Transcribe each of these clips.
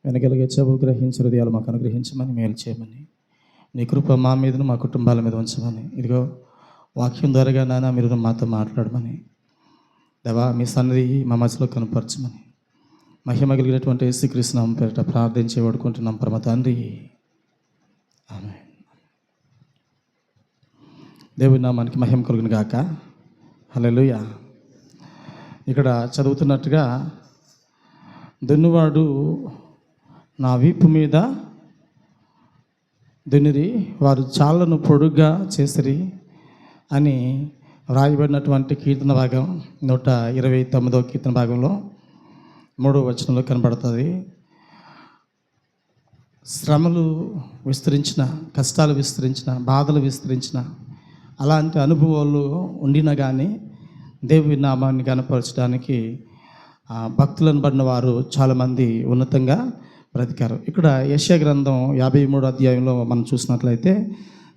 వెనకలిగే చెవులు గ్రహించి హృదయాలు మాకు అనుగ్రహించమని, మేలు చేయమని, నీ కృప మా మీదను మా కుటుంబాల మీద ఉంచమని, ఇదిగో వాక్యం ద్వారాగా నాన్న మీరు మాతో మాట్లాడమని, దేవా మీ సన్నిధి మా మధ్యలో కనపరచమని, మహిమ కలిగినటువంటి యేసుక్రీస్తు నామం పేరిట ప్రార్థించి వేడుకుంటున్నాం పరమ తండ్రి, ఆమేన్. దేవుని నామానికి మహిమ కలుగును గాక. హల్లెలూయా. ఇక్కడ చదువుతున్నట్టుగా, దున్నువాడు నా వీపు మీద దున్నిరి, వారు చాళ్లను పొడుగ్గా చేసిరి అని వ్రాయబడినటువంటి కీర్తన భాగం 129వ కీర్తన భాగంలో 3వ వచనంలో కనబడుతుంది. శ్రమలు విస్తరించిన, కష్టాలు విస్తరించిన, బాధలు విస్తరించిన అలాంటి అనుభవాలు ఉండినా కానీ దేవుని నామాన్ని కనపరచడానికి భక్తులను పడిన వారు చాలామంది ఉన్నతంగా బ్రతికారు. ఇక్కడ యెషయా గ్రంథం 53వ అధ్యాయంలో మనం చూసినట్లయితే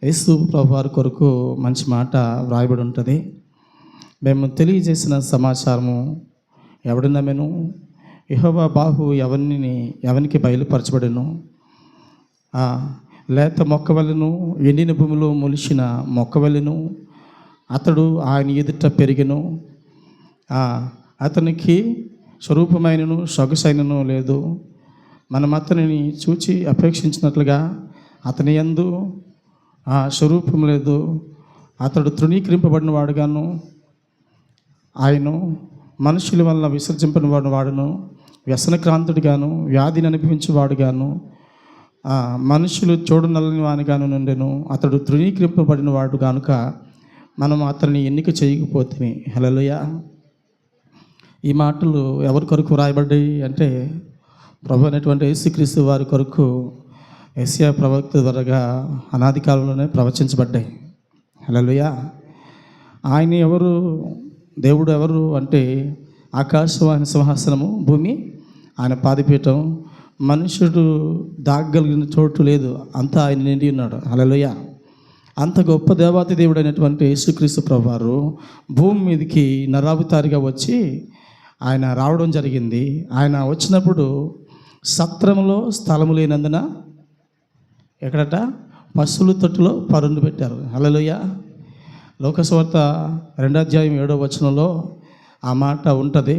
యేసు ప్రభు వారి కొరకు మంచి మాట వ్రాయబడి ఉంటుంది. మేము తెలియజేసిన సమాచారము ఎవడు నమ్మెను, యెహోవా బాహు ఎవనికి బయలుపరచబడెను, లేత మొక్కవలెను, ఎండిన భూమిలో మొలిచిన మొక్కవలెను అతడు ఆయన ఎదుట పెరిగెను, అతనికి స్వరూపమైనను సొగసైనను లేదు, మనం అతనిని చూచి అపేక్షించినట్లుగా అతని యందు స్వరూపం లేదు, అతడు తృణీకరింపబడిన వాడుగాను, ఆయన మనుషుల వల్ల విసర్జింపబడిన వాడును, వ్యసనక్రాంతుడిగాను, వ్యాధిని అనుభవించేవాడుగాను, మనుషులు చూడనల్లని వానిగాను నుండెను, అతడు తృణీకరింపబడిన వాడు కనుక మనం అతన్ని ఎన్నిక చేయకపోతే. హల్లెలూయా. ఈ మాటలు ఎవరి కొరకు రాయబడ్డాయి అంటే, ప్రభు అయినటువంటి యేసుక్రీస్తు వారి కొరకు యెషయా ప్రవక్త ద్వారాగా అనాది కాలంలోనే ప్రవచించబడ్డాయి. హల్లెలూయా. ఆయన ఎవరు, దేవుడు ఎవరు అంటే, ఆకాశం ఆయన సింహాసనము, భూమి ఆయన పాదపీఠం, మనుషుడు దాగగలిగిన చోటు లేదు, అంతా ఆయన నిండి ఉన్నాడు. హల్లెలూయా. అంత గొప్ప దేవాతి దేవుడు అయినటువంటి యేసుక్రీస్తు ప్రభువారు భూమి మీదకి నరావతారిగా వచ్చి ఆయన రావడం జరిగింది. ఆయన వచ్చినప్పుడు సత్రములో స్థలము లేనందున ఎక్కడట పశువుల తొట్టులో పరుండు పెట్టారు. హల్లెలూయా. లోకసువార్త 2వ అధ్యాయం 7వ వచనంలో ఆ మాట ఉంటుంది.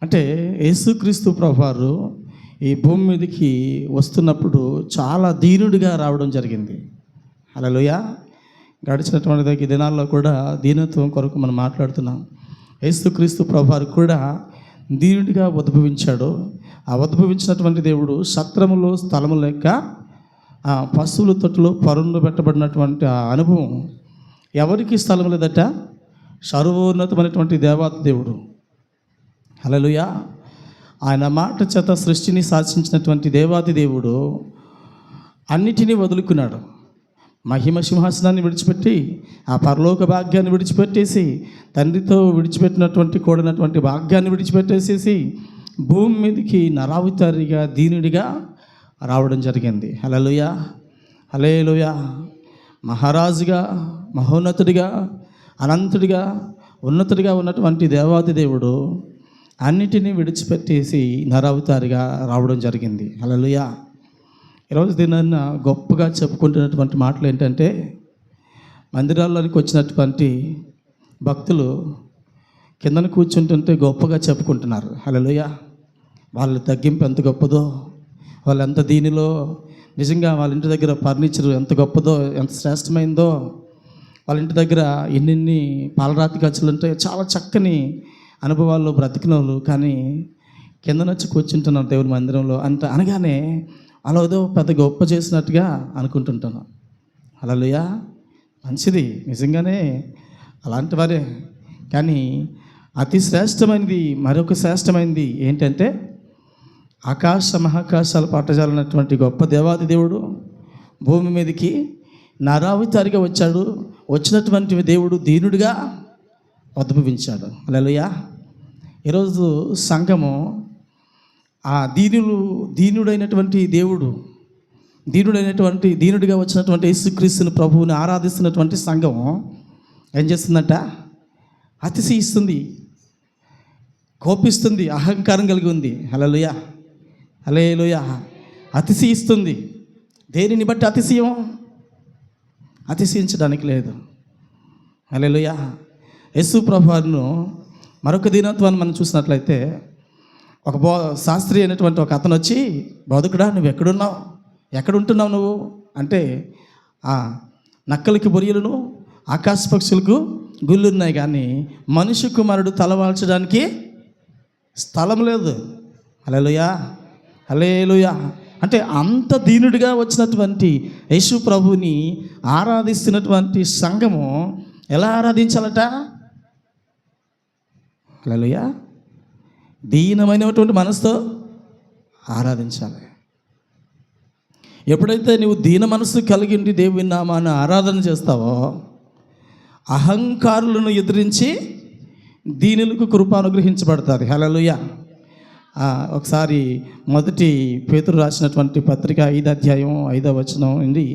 అంటే యేసుక్రీస్తు ప్రభువారు ఈ భూమి మీదకి వస్తున్నప్పుడు చాలా దీనుడిగా రావడం జరిగింది. హల్లెలూయా. గడిచినటువంటి దినాల్లో కూడా దీనత్వం కొరకు మనం మాట్లాడుతున్నాం. యేసుక్రీస్తు ప్రభువారు కూడా దీనుడిగా ఉద్భవించాడు. ఆ ఉద్భవించినటువంటి దేవుడు సత్రములో స్థలము లేక పశువుల తొట్టులో పరుండు పెట్టబడినటువంటి ఆ అనుభవం ఎవరికి స్థలం లేదట, సర్వోన్నతమైనటువంటి దేవాతి దేవుడు. హల్లెలూయా. ఆయన మాట చేత సృష్టిని శాసించినటువంటి దేవాది దేవుడు అన్నిటినీ వదులుకున్నాడు. మహిమ సింహాసనాన్ని విడిచిపెట్టి, ఆ పరలోక భాగ్యాన్ని విడిచిపెట్టేసి, తండ్రితో విడిచిపెట్టినటువంటి కూడినటువంటి భాగ్యాన్ని విడిచిపెట్టేసేసి భూమి మీదకి నరావతారిగా దీనుడిగా రావడం జరిగింది. హల్లెలూయా. హల్లెలూయా. మహారాజుగా, మహోన్నతుడిగా, అనంతుడిగా, ఉన్నతుడిగా ఉన్నటువంటి దేవాది దేవుడు అన్నిటినీ విడిచిపెట్టేసి నరావతారిగా రావడం జరిగింది. హల్లెలూయా. ఈరోజు దీనిన్న గొప్పగా చెప్పుకుంటున్నటువంటి మాటలు ఏంటంటే, మందిరాల్లోనికి వచ్చినటువంటి భక్తులు కిందన కూర్చుంటుంటే గొప్పగా చెప్పుకుంటున్నారు. హల్లెలూయా. వాళ్ళ తగ్గింపు ఎంత గొప్పదో, వాళ్ళు ఎంత దీనిలో, నిజంగా వాళ్ళ ఇంటి దగ్గర ఫర్నిచర్ ఎంత గొప్పదో, ఎంత శ్రేష్టమైందో, వాళ్ళ ఇంటి దగ్గర ఎన్ని పాలరాతి గచ్చులు ఉంటాయి, చాలా చక్కని అనుభవాల్లో బ్రతికిన వాళ్ళు, కానీ కింద నచ్చి కూర్చుంటున్నారు దేవుని మందిరంలో అంత అనగానే అలా ఏదో పెద్ద గొప్ప చేసినట్టుగా అనుకుంటుంటాను. హల్లెలూయా. మంచిది, నిజంగానే అలాంటి వారే. కానీ అతి శ్రేష్టమైనది, మరొక శ్రేష్టమైనది ఏంటంటే, ఆకాశ మహాకాశాలు పట్టజాలన్నటువంటి గొప్ప దేవాది దేవుడు భూమి మీదకి నరావతారిగా వచ్చాడు. వచ్చినటువంటి దేవుడు దీనుడిగా ఉద్భవించాడు. హల్లెలూయా. ఈరోజు సంఘము ఆ దీనుడైనటువంటి దేవుడు, దీనుడిగా వచ్చినటువంటి యేసుక్రీస్తుని ప్రభువుని ఆరాధిస్తున్నటువంటి సంఘం ఏం చేస్తుందంట, అతిశయిస్తుంది, కోపిస్తుంది, అహంకారం కలిగి ఉంది. హల్లెలూయా. హల్లెలూయా. అతిశయిస్తుంది. దేనిని బట్టి అతిశయం? అతిశయించడానికి లేదు. హల్లెలూయా. యేసు ప్రభువును మరొక దినత్వాన్ని మనం చూసినట్లయితే ఒక శాస్త్రి అయినటువంటి ఒక అతను వచ్చి, బోధకుడా నువ్వు ఎక్కడున్నావు, ఎక్కడుంటున్నావు నువ్వు అంటే, నక్కలకి బొరియలను ఆకాశ పక్షులకు గుళ్ళున్నాయి కానీ మనిషి కుమారుడు తలవాల్చడానికి స్థలం లేదు. హల్లెలూయా, హల్లెలూయా. అంటే అంత దీనుడిగా వచ్చినటువంటి యేసు ప్రభువుని ఆరాధిస్తున్నటువంటి సంఘము ఎలా ఆరాధించాలట? హల్లెలూయా, దీనమైనటువంటి మనసుతో ఆరాధించాలి. ఎప్పుడైతే నువ్వు దీన మనసు కలిగి ఉండి దేవుని నామాన్ని ఆరాధన చేస్తావో, అహంకారులను ఎదిరించి దీనులకు కృప అనుగ్రహించబడతారు. హల్లెలూయా. ఒకసారి మొదటి పేతురు రాసినటువంటి పత్రిక 5వ అధ్యాయం 5వ వచనం నుండి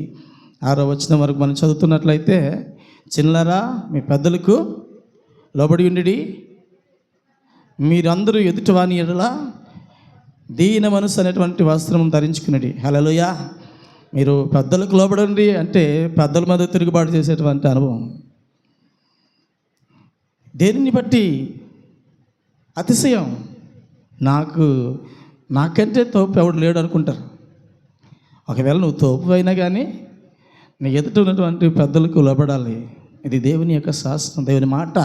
6వ వచనం వరకు మనం చదువుతున్నట్లయితే, చిన్నరా మీ పెద్దలకు లోబడి ఉండి మీరందరూ ఎదుటివాని ఎడల దీన మనసు అనేటువంటి వస్త్రం ధరించుకున్నది. హల్లెలూయా. మీరు పెద్దలకు లోబడండి అంటే పెద్దల మీద తిరుగుబాటు చేసేటువంటి అనుభవం. దేనిని బట్టి అతిశయం? నాకంటే తోపు ఎవడు లేడు అనుకుంటారు. ఒకవేళ నువ్వు తోపు అయినా కానీ నీ ఎదుట ఉన్నటువంటి పెద్దలకు లోబడాలి. ఇది దేవుని యొక్క శాస్త్రం, దేవుని మాట.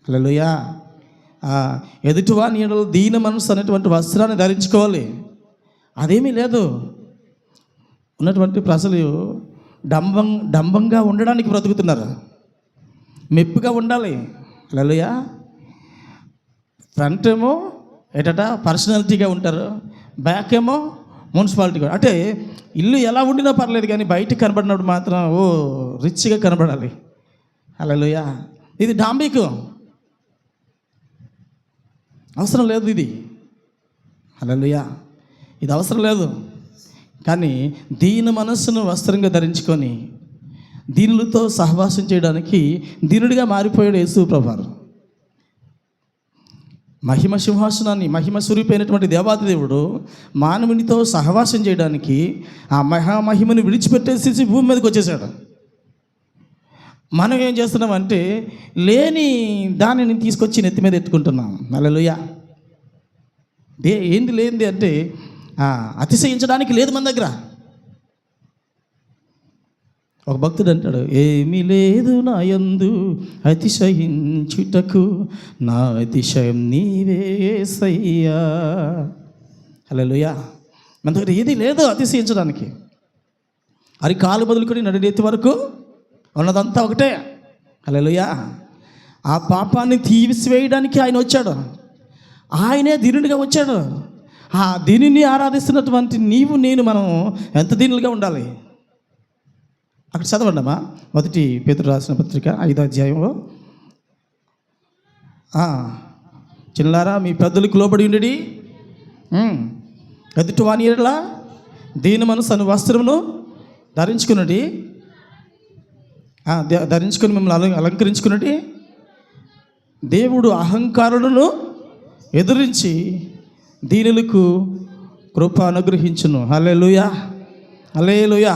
హల్లెలూయా. ఎదుటివాని ఎడల దీన మనసు అనేటువంటి వస్త్రాన్ని ధరించుకోవాలి. అదేమీ లేదు. ఉన్నటువంటి ప్రజలు డంబంగా ఉండడానికి బ్రతుకుతున్నారు. మెప్పుగా ఉండాలి. హల్లెలూయా. ఫ్రంట్ ఏమో పర్సనాలిటీగా ఉంటారు, బ్యాక్ ఏమో మున్సిపాలిటీగా. అంటే ఇల్లు ఎలా ఉండినా పర్లేదు కానీ బయటికి కనబడినప్పుడు మాత్రం రిచ్గా కనబడాలి. హల్లెలూయా. ఇది డాంబికం, అవసరం లేదు ఇది. హల్లెలూయా. ఇది అవసరం లేదు. కానీ దీన మనస్సును వస్త్రంగా ధరించుకొని దీనులతో సహవాసం చేయడానికి దీనుడిగా మారిపోయాడు యేసు ప్రభువారు. మహిమ సింహాసనాన్ని, మహిమ స్వరూపైనటువంటి దేవాది దేవుడు మానవునితో సహవాసం చేయడానికి ఆ మహామహిమను విడిచిపెట్టేసి భూమి మీదకి వచ్చేసాడు. మనం ఏం చేస్తున్నామంటే లేని దానిని తీసుకొచ్చి నెత్తి మీద ఎత్తుకుంటున్నాం. హల్లెలూయా. ఏంది లేనిది అంటే అతిశయించడానికి లేదు మన దగ్గర. ఒక భక్తుడు అంటాడు, ఏమీ లేదు నా యందు అతిశయించుటకు, నా అతిశయం నీవే యేసయ్యా. హల్లెలూయా. మన దగ్గర ఏది లేదు అతిశయించడానికి. అది కాలు మొదలుకొని నడినెత్తి వరకు ఉన్నదంతా ఒకటే. హల్లెలూయా. ఆ పాపాన్ని తీసివేయడానికి ఆయన వచ్చాడు. ఆయనే దీనుడిగా వచ్చాడు. ఆ దీనిని ఆరాధిస్తున్నటువంటి నీవు నేను మనం ఎంత దీనులుగా ఉండాలి? అక్కడ చదవండమ్మా. మొదటి పేతురు రాసిన పత్రిక 5వ అధ్యాయంలో, చిన్నారా మీ పెద్దలకు లోబడి ఉండి ఎదుటివాని ఎడల దీన మనసు అను వస్త్రమును ధరించుకున్నది, ధరించుకొని మిమ్మల్ని అలంకరించుకున్నది. దేవుడు అహంకారులను ఎదిరించి దీనులకు కృప అనుగ్రహించును. హల్లెలూయా, హల్లెలూయా.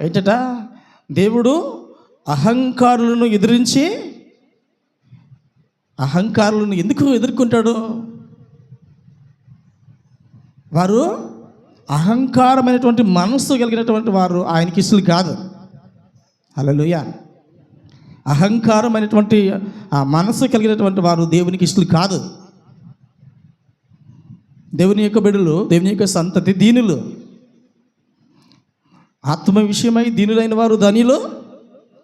ఏంటట? దేవుడు అహంకారులను ఎదిరించి, అహంకారులను ఎందుకు ఎదుర్కొంటాడు? వారు అహంకారమైనటువంటి మనస్సు కలిగినటువంటి వారు ఆయనకి ఇష్టలు కాదు. హల్లెలూయా. అహంకారమైనటువంటి ఆ మనస్సు కలిగినటువంటి వారు దేవునికి ఇష్టలు కాదు. దేవుని యొక్క బిడ్డలు, దేవుని యొక్క సంతతి దీనులు. ఆత్మ విషయమై దీనులైన వారు ధనిలో,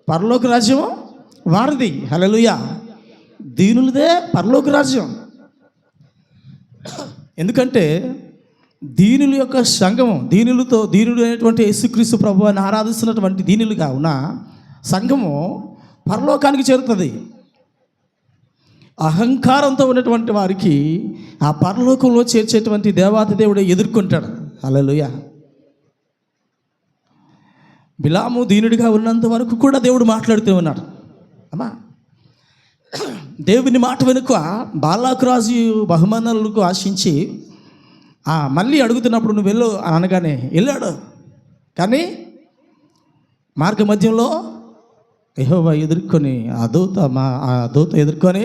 పరలోక రాజ్యం వారిది. హల్లెలూయా. దీనులదే పరలోక రాజ్యం. ఎందుకంటే దీనుల యొక్క సంఘము, దీనుడు అయినటువంటి యేసుక్రీస్తు ప్రభువుని ఆరాధిస్తున్నటువంటి దీనులుగా ఉన్న సంఘము పరలోకానికి చేరుతుంది. అహంకారంతో ఉన్నటువంటి వారికి ఆ పరలోకంలో చేర్చేటువంటి దేవాతి దేవుడు ఎదుర్కొంటాడు. హల్లెలూయా. బిలాము దీనుడిగా ఉన్నంత వరకు కూడా దేవుడు మాట్లాడుతూ ఉన్నాడు. అమ్మా, దేవుని మాట వెనుక బాలాకు రాజు బహుమానాలకు ఆశించి మళ్ళీ అడుగుతున్నప్పుడు నువ్వు వెళ్ళు అని అనగానే వెళ్ళాడు. కానీ మార్గ మధ్యంలో యెహోవా ఎదుర్కొని ఆ దూత ఎదుర్కొని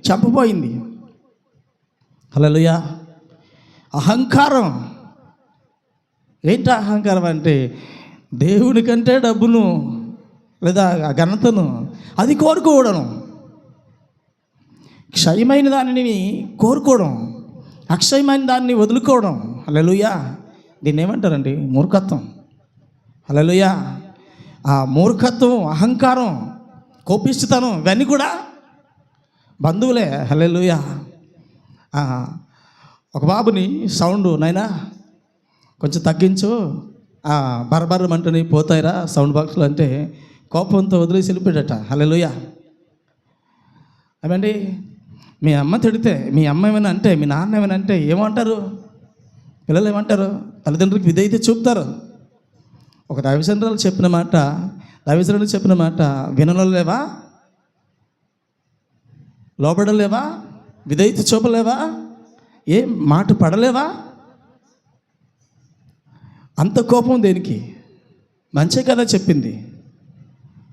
చంపబోయింది. హల్లెలూయా. అహంకారం. ఏంటి అహంకారం అంటే దేవుని కంటే డబ్బును లేదా ఆ ఘనతను అది కోరుకోవడం, క్షయమైన దానిని కోరుకోవడం, అక్షయమైన దాన్ని వదులుకోవడం. హల్లెలూయా. దీన్ని ఏమంటారండి? మూర్ఖత్వం. హల్లెలూయా. ఆ మూర్ఖత్వం, అహంకారం, కోపిష్టితనం ఇవన్నీ కూడా బంధువులే. హల్లెలూయా. ఒక బాబుని సౌండ్ నాయనా కొంచెం తగ్గించు, బరబరమంటని పోతాయిరా సౌండ్ బాక్స్లు అంటే కోపంతో వదిలేసి వెళ్ళిపోయాడట. హల్లెలూయా. అవండి మీ అమ్మ తిడితే, మీ అమ్మ ఏమైనా అంటే, మీ నాన్న ఏమైనా అంటే ఏమంటారు? పిల్లలు ఏమంటారు? తల్లిదండ్రులకు విధేయత చూపుతారు. ఒక దైవజనురాలు చెప్పిన మాట వినలేవా? లోబడలేవా? విధేయత చూపలేవా? ఏం మాట పడలేవా? అంత కోపం దేనికి? మంచే కదా చెప్పింది.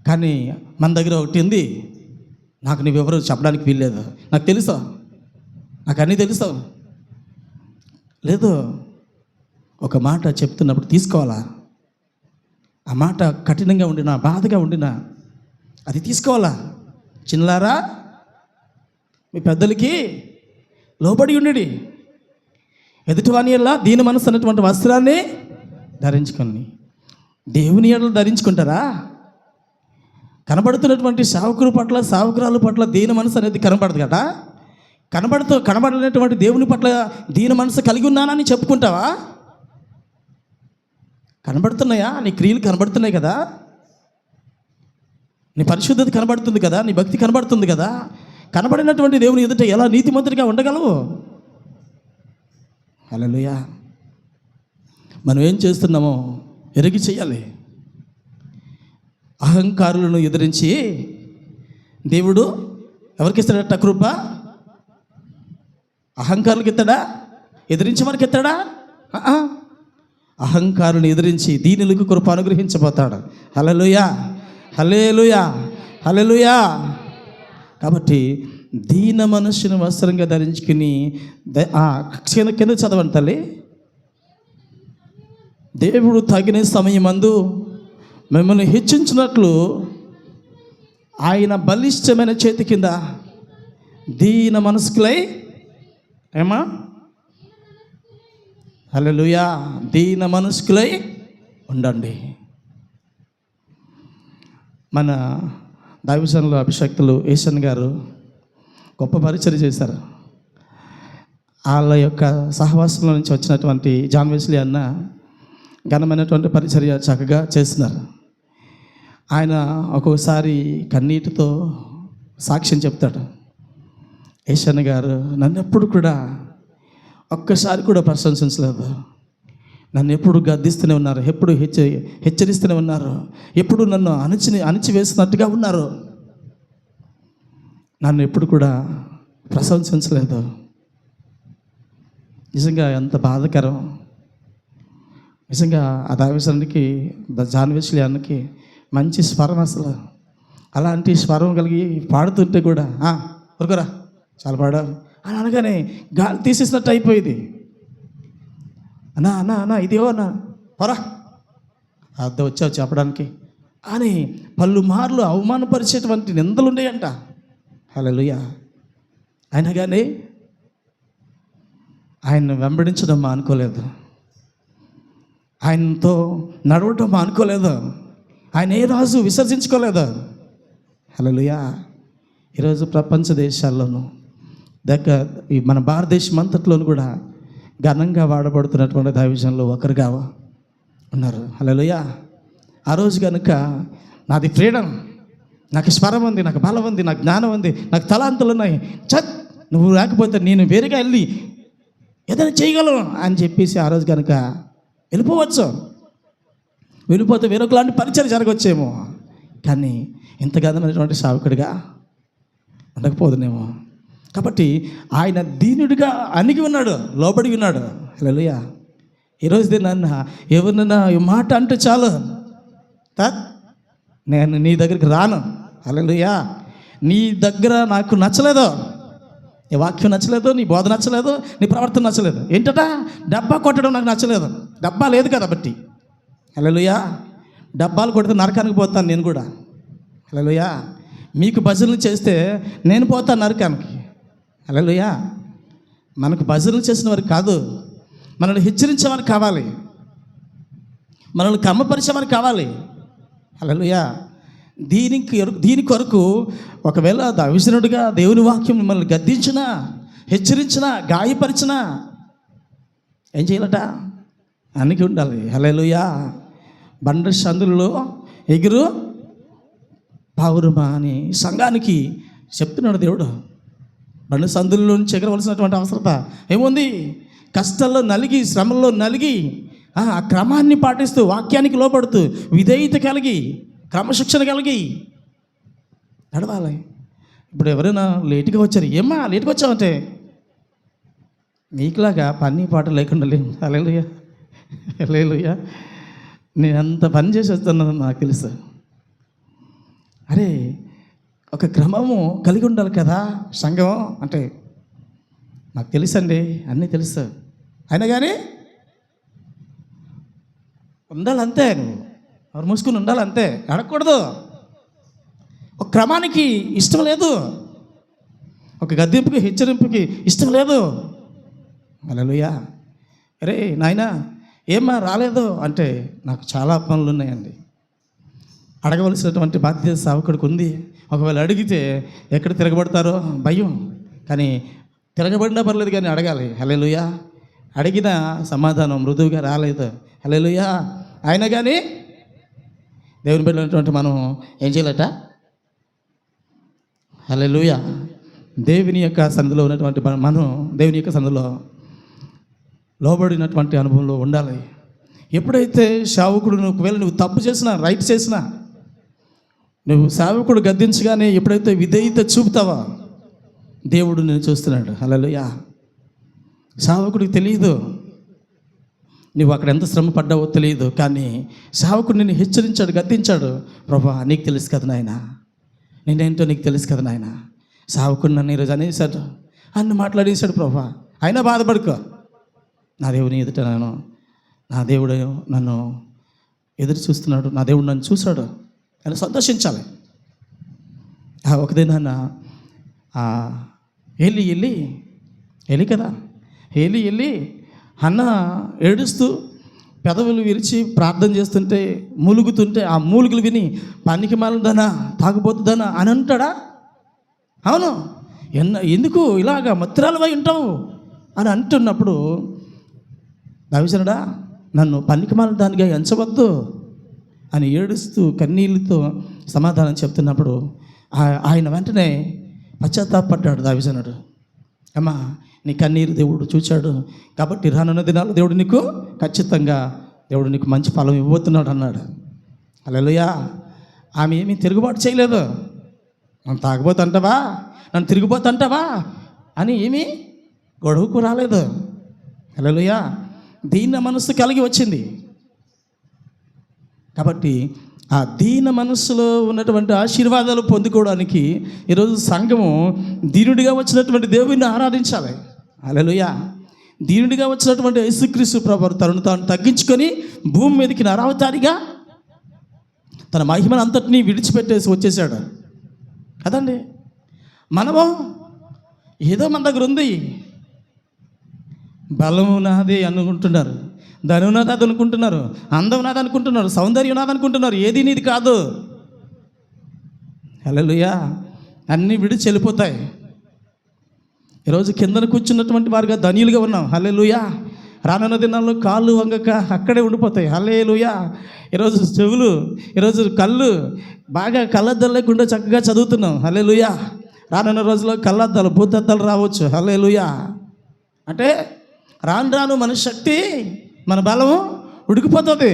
కానీ మన దగ్గర ఒకటి ఉంది, నాకు నువ్వెవరు చెప్పడానికి వీల్లేదు, నాకు తెలుసా, నాకు అన్నీ తెలుసా. లేదు, ఒక మాట చెప్తున్నప్పుడు తీసుకోవాలా. ఆ మాట కఠినంగా ఉండినా, బాధగా ఉండినా అది తీసుకోవాలా. చిన్నలారా మీ పెద్దలకి లోబడి ఉండి ఎదుటివాని ఎడల దీన మనసు అన్నటువంటి వస్త్రాన్ని ధరించుకొని. దేవుని ఎడల ధరించుకుంటారా? కనబడుతున్నటువంటి సేవకుల పట్ల, సేవకురాల పట్ల దీన మనసు అనేది కనబడదు కదా. కనబడినటువంటి దేవుని పట్ల దీన మనసు కలిగి ఉన్నానని చెప్పుకుంటావా? కనబడుతున్నాయా? నీ క్రియలు కనబడుతున్నాయి కదా, నీ పరిశుద్ధత కనబడుతుంది కదా, నీ భక్తి కనబడుతుంది కదా. కనబడినటువంటి దేవుని ఎదుట ఎలా నీతిమంతుడిగా ఉండగలవు? హల్లెలూయా. మనం ఏం చేస్తున్నామో ఎరిగి చేయాలి. అహంకారులను ఎదిరించి దేవుడు ఎవరికి ఇస్తాడట కృప? అహంకారులకు ఇస్తాడా? ఎదిరించే వారికి ఇస్తాడా? అహంకారులను ఎదిరించి దీనులకు కృప అనుగ్రహించబోతాడు. హల్లెలూయా, హల్లెలూయా, హల్లెలూయా. కాబట్టి దీన మనుష్యుని వస్త్రంగా ధరించుకుని కింద చదవండి తల్లి. దేవుడు తగిన సమయమందు మిమ్మల్ని హెచ్చించినట్లు ఆయన బలిష్టమైన చేతి కింద దీన మనస్కులై ఏమా హల్లెలూయా, దీన మనస్కులై ఉండండి. మన దైవజనులు అభిషక్తులు ఏసన్ గారు గొప్ప పరిచర్య చేశారు. వాళ్ళ యొక్క సహవాసంలో నుంచి వచ్చినటువంటి జాన్ వెస్లీ అన్న ఘనమైనటువంటి పరిచర్య చక్కగా చేస్తున్నారు. ఆయన ఒక్కోసారి కన్నీటితో సాక్ష్యం చెప్తాడు. ఏసన్ గారు నన్ను ఎప్పుడు కూడా ఒక్కసారి కూడా ప్రశంసించలేదు, నన్ను ఎప్పుడు గద్దిస్తూనే ఉన్నారు, ఎప్పుడు హెచ్చరిస్తూనే ఉన్నారు, ఎప్పుడు నన్ను అణిచివేసినట్టుగా ఉన్నారు, నన్ను ఎప్పుడు కూడా ప్రశంసించలేదు. నిజంగా ఎంత బాధాకరం. నిజంగా ఆ దైవజనుడికి, జాన్ వెస్లీ అన్నకి మంచి స్వరం, అసలు అలాంటి స్వరం కలిగి పాడుతుంటే కూడా ఊరుకోరా చాలా పాడారు అని అనగానే గాలి తీసేసినట్టు అయిపోయింది. అన్నా అన్నా అన్నా ఇదేవో అన్నా పొరా అద్దె వచ్చావు చెప్పడానికి అని పలుమార్లు అవమానపరిచేటువంటి నిందలు ఉండేయంట. హల్లెలూయా. అయినా కానీ ఆయన్ని వెంబడించడం మానుకోలేదు, ఆయనతో నడవటం మానుకోలేదు, ఆయన ఏ రాజు విసర్జించుకోలేదు. హల్లెలూయా. ఈరోజు ప్రపంచ దేశాల్లోనూ ఈ మన భారతదేశం అంతట్లోనూ కూడా ఘనంగా వాడబడుతున్నటువంటి దైవజనులు ఒకరుగా ఉన్నారు. హల్లెలూయా. ఆ రోజు కనుక నాది ఫ్రీడమ్, నాకు స్వరం ఉంది, నాకు బలం ఉంది, నాకు జ్ఞానం ఉంది, నాకు తలాంతులు ఉన్నాయి, నువ్వు లేకపోతే నేను వేరుగా వెళ్ళి ఏదైనా చేయగలను అని చెప్పేసి ఆ రోజు కనుక వెళ్ళిపోవచ్చు. వెళ్ళిపోతే వేరొకలాంటి పరిచయం జరగవచ్చేమో, కానీ ఇంత ఘనమైనటువంటి సేవకుడిగా ఉండకపోదునేమో. కాబట్టి ఆయన దీనుడిగా అణిగి ఉన్నాడు, లోబడి ఉన్నాడు. హల్లెలూయా. ఈరోజు నన్ను ఎవరినైనా ఈ మాట అంటే చాలు, నేను నీ దగ్గరికి రాను. హల్లెలూయా. నీ దగ్గర నాకు నచ్చలేదు, నీ వాక్యం నచ్చలేదు, నీ బోధ నచ్చలేదు, నీ ప్రవర్తన నచ్చలేదు. ఏంటట? డబ్బా కొట్టడం నాకు నచ్చలేదు. డబ్బా లేదు కదా బట్టి. హల్లెలూయా. డబ్బాలు కొడితే నరకానికి పోతాను నేను కూడా. హల్లెలూయా. మీకు భజనలు చేస్తే నేను పోతాను నరకానికి. హల్లెలూయా. మనకు భజనలు చేసిన వారు కాదు, మనల్ని హెచ్చరించేవారు కావాలి, మనల్ని కమ్మపరిచేవారు కావాలి. హల్లెలూయా. దీని కొరకు ఒకవేళ దైవజనుడిగా దేవుని వాక్యం మిమ్మల్ని గద్దించినా, హెచ్చరించినా, గాయపరిచినా ఏం చేయాలట? అన్నికి ఉండాలి. హల్లెలూయా. బండ సందులలో ఎగురు పావురమా అని సంఘానికి చెప్తున్నాడు దేవుడు. బండ సందుల్లో నుంచి ఎగరవలసినటువంటి అవసరత ఏముంది? కష్టాల్లో నలిగి, శ్రమల్లో నలిగి, ఆ క్రమాన్ని పాటిస్తూ, వాక్యానికి లోపడుతూ, విధేయత కలిగి, క్రమశిక్షణ కలిగి నడవాలి. ఇప్పుడు ఎవరైనా లేటుగా వచ్చారు, ఏమ్మా లేటుగా వచ్చావంటే నీకులాగా పని పాట లేకుండా లేవు. హల్లెలూయా. హల్లెలూయా. నేను అంత పని చేసి వస్తున్నాను నాకు తెలుసు. అరే, ఒక క్రమము కలిగి ఉండాలి కదా సంఘం అంటే. నాకు తెలుసండి, అన్నీ తెలుసు, అయినా కానీ ఉండాలంతే. నువ్వు ఎవరు మూసుకుని ఉండాలంతే, అడగకూడదు. ఒక క్రమానికి ఇష్టం లేదు, ఒక గద్దింపుకి, హెచ్చరింపుకి ఇష్టం లేదు. హల్లెలూయా. అరే నాయనా ఏమ్మా రాలేదు అంటే, నాకు చాలా పనులు ఉన్నాయండి, అడగవలసినటువంటి బాధ్యత సేవకుడికి ఉంది. ఒకవేళ అడిగితే ఎక్కడ తిరగబడతారో భయం, కానీ తిరగబడినా పర్లేదు కానీ అడగాలి. హల్లెలూయా. అడిగిన సమాధానం మృదువుగా రాలేదు. హల్లెలూయా. అయినా కానీ దేవుని బిడ్డలైనటువంటి మనం ఏం చేయాలట? హల్లెలూయా. దేవుని యొక్క సన్నిధిలో ఉన్నటువంటి మనం దేవుని యొక్క సన్నిధిలో లోబడినటువంటి అనుభవంలో ఉండాలి. ఎప్పుడైతే సేవకుడు ఒకవేళ నువ్వు తప్పు చేసినా, రైట్ చేసినా, నువ్వు సేవకుడు గద్దించగానే ఎప్పుడైతే విధేయత చూపుతావా, దేవుడు నేను చూస్తున్నాడు. హల్లెలూయా. సేవకుడికి తెలియదు నువ్వు అక్కడ ఎంత శ్రమ పడ్డావో తెలియదు, కానీ సేవకుడు నిన్ను హెచ్చరించాడు, గద్దించాడు. ప్రభా నీకు తెలుసు కదా నాయన, నేనేంటో నీకు తెలుసు కదా నాయన. సేవకుడు నన్ను ఈరోజు అనేసాడు, అన్ని మాట్లాడేశాడు. ప్రభా అయినా బాధపడుకో, నా దేవుని ఎదుట నా దేవుడు నన్ను ఎదురు చూస్తున్నాడు, నా దేవుడు నన్ను చూశాడు అని సంతోషించాలి. ఒకదేనా వెళ్ళి కదా వెళ్ళి అన్న ఏడుస్తూ పెదవులు విరిచి ప్రార్థన చేస్తుంటే, మూలుగుతుంటే, ఆ మూలుగులు విని పనికి మాలదనా, తాగుబోతుందనా అని అంటాడా? అవును. ఎందుకు ఇలాగా మత్తురాలవై ఉంటావు అని అంటున్నప్పుడు, దైవజనుడా నన్ను పనికిమాలిన దానిగా ఎంచవద్దు అని ఏడుస్తూ కన్నీళ్ళతో సమాధానం చెప్తున్నప్పుడు ఆయన వెంటనే పశ్చాత్తాపడ్డాడు దైవజనుడు. అమ్మా నీ కన్నీరు దేవుడు చూచాడు కాబట్టి రానున్న దినాల్లో దేవుడు నీకు ఖచ్చితంగా దేవుడు నీకు మంచి ఫలం ఇవ్వబోతున్నాడు అన్నాడు. హల్లెలూయా. ఆమె ఏమీ తిరుగుబాటు చేయలేదు. నన్ను తాగబోతుంటావా, నన్ను తిరిగిపోతుంటావా అని ఏమీ గొడవకు రాలేదు. హల్లెలూయా. దీన మనస్సు కలిగి వచ్చింది కాబట్టి ఆ దీన మనస్సులో ఉన్నటువంటి ఆశీర్వాదాలు పొందుకోవడానికి ఈరోజు సంఘము దీనుడిగా వచ్చినటువంటి దేవుని ఆరాధించాలి. హల్లెలూయా. దీనుడిగా వచ్చినటువంటి యేసుక్రీస్తు ప్రభువు తనను తాను తగ్గించుకొని భూమి మీదకి నరావతారిగా తన మహిమను అంతటినీ విడిచిపెట్టేసి వచ్చేసాడు కదండి. మనము ఏదో మన దగ్గర ఉంది, బలము నాది అనుకుంటున్నారు, ధనం నాది అనుకుంటున్నారు, అందం నాది అనుకుంటున్నారు, సౌందర్యం నాది అనుకుంటున్నారు. ఏది నీది కాదు. హల్లెలూయా. అన్నీ విడిచి వెళ్ళిపోతాయి. ఈరోజు కిందన కూర్చున్నటువంటి వారుగా ధనియులుగా ఉన్నాం. హల్లెలూయా. రానున్న దినాల్లో కాళ్ళు వంగక అక్కడే ఉండిపోతాయి. హల్లెలూయా. ఈరోజు చెవులు, ఈరోజు కళ్ళు బాగా కళ్ళద్దాలు లేకుండా చక్కగా చదువుతున్నాం. హల్లెలూయా. రానున్న రోజుల్లో కళ్ళద్దాలు, భూతద్దాలు రావచ్చు. హల్లెలూయా. అంటే రాను రాను మన శక్తి, మన బలము ఉడికిపోతుంది.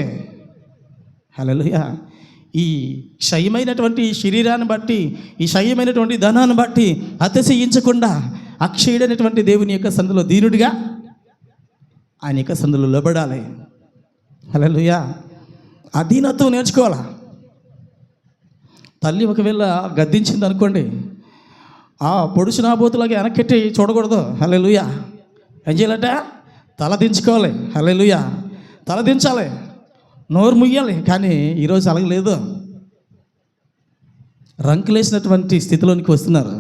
హల్లెలూయా. ఈ క్షయమైనటువంటి శరీరాన్ని బట్టి, ఈ క్షయమైనటువంటి ధనాన్ని బట్టి అతిశయించకుండా అక్షయుడైనటువంటి దేవుని యొక్క సన్నిధిలో దీనుడిగా ఆయన యొక్క సన్నిధిలో లోబడాలి. హల్లెలూయా. అధీనత్వం నేర్చుకోవాలా. తల్లి ఒకవేళ గద్దించింది అనుకోండి, పొడుచు నాబోతులాగా వెనక్కెట్టి చూడకూడదు. హల్లెలూయా. ఏం చేయాలట? తల దించుకోవాలి. హల్లెలూయా. తల దించాలి, నోరు ముయ్యాలి. కానీ ఈరోజు అలాగలేదు. రంకులేసినటువంటి స్థితిలోనికి వస్తున్నారు.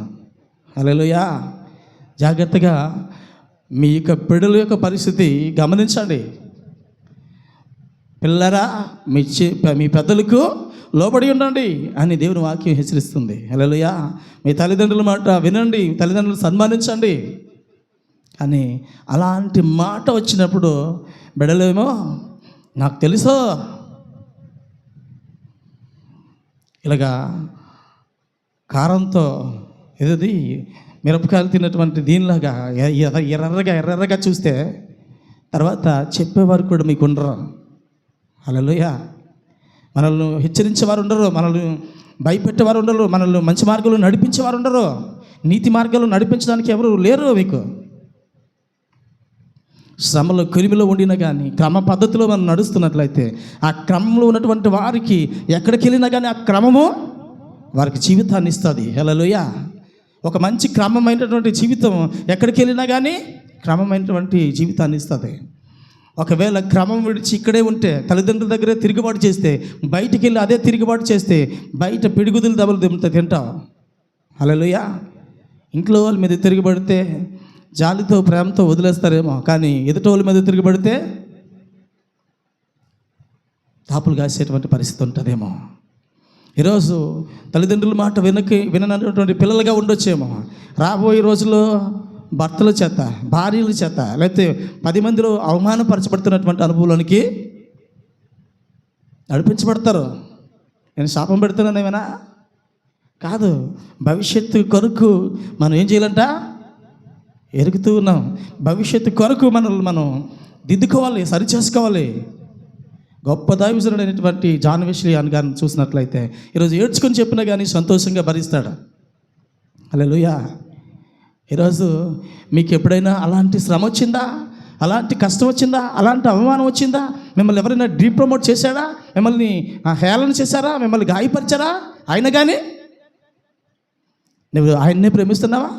హల్లెలూయా. జాగ్రత్తగా మీ యొక్క బిడ్డల యొక్క పరిస్థితి గమనించండి. పిల్లరా, మీ పెద్దలకు లోబడి ఉండండి అని దేవుని వాక్యం హెచ్చరిస్తుంది. హల్లెలూయా. మీ తల్లిదండ్రుల మాట వినండి, తల్లిదండ్రులు సన్మానించండి అని అలాంటి మాట వచ్చినప్పుడు బిడ్డలేమో నాకు తెలుసు ఇలాగా కారంతో ఏదది మిరపకాయలు తిన్నటువంటి దీనిలాగా ఎర్రగా చూస్తే తర్వాత చెప్పేవారు కూడా మీకు ఉండరు. హల్లెలూయా. మనల్ని హెచ్చరించేవారు ఉండరు, మనల్ని భయపెట్టేవారు ఉండరు, మనల్ని మంచి మార్గంలో నడిపించేవారు ఉండరు, నీతి మార్గంలో నడిపించడానికి ఎవరు లేరు మీకు. శ్రమలో కొలిమిలో ఉండినా కానీ క్రమ పద్ధతిలో మనం నడుస్తున్నట్లయితే ఆ క్రమంలో ఉన్నటువంటి వారికి ఎక్కడికి వెళ్ళినా కానీ ఆ క్రమము వారికి జీవితాన్ని ఇస్తుంది. హల్లెలూయా. ఒక మంచి క్రమమైనటువంటి జీవితం ఎక్కడికి వెళ్ళినా కానీ క్రమమైనటువంటి జీవితాన్ని ఇస్తుంది. ఒకవేళ క్రమం విడిచి ఇక్కడే ఉంటే, తల్లిదండ్రుల దగ్గరే తిరుగుబాటు చేస్తే, బయటికి వెళ్ళి అదే తిరుగుబాటు చేస్తే బయట పిడుగుదులు దెబ్బలు తింటావు. హల్లెలూయా. ఇంట్లో వాళ్ళ మీద తిరుగుబడితే జాలితో ప్రేమతో వదిలేస్తారేమో, కానీ ఎదుటి వాళ్ళ మీద తిరుగుబడితే తాపులు కాసేటువంటి పరిస్థితి ఉంటుందేమో. ఈరోజు తల్లిదండ్రుల మాట విననటువంటి పిల్లలుగా ఉండొచ్చేమో. రాబోయే రోజుల్లో భర్తల చేత, భార్యల చేత, లేకపోతే 10 మందిలో అవమానపరచబడుతున్నటువంటి అనుభవంలోనికి నడిపించబడతారు. నేను శాపం పెడుతున్నాను ఏమైనా కాదు. భవిష్యత్తు కొరకు మనం ఏం చేయాలంట? ఎరుగుతూ ఉన్నాం. భవిష్యత్తు కొరకు మనం దిద్దుకోవాలి, సరిచేసుకోవాలి. గొప్ప దైవజనుడైనటువంటి జాన్ వెస్లీ గారిని చూసినట్లయితే ఈరోజు ఏడ్చుకొని చెప్పినా కానీ సంతోషంగా భరిస్తాడు. హల్లెలూయా. ఈరోజు మీకు ఎప్పుడైనా అలాంటి శ్రమ వచ్చిందా? అలాంటి కష్టం వచ్చిందా? అలాంటి అవమానం వచ్చిందా? మిమ్మల్ని ఎవరైనా ప్రమోట్ చేశాడా? మిమ్మల్ని హేళన చేశారా? మిమ్మల్ని గాయపరిచారా? అయినా కానీ నువ్వు ఆయన్నే ప్రేమిస్తున్నావా?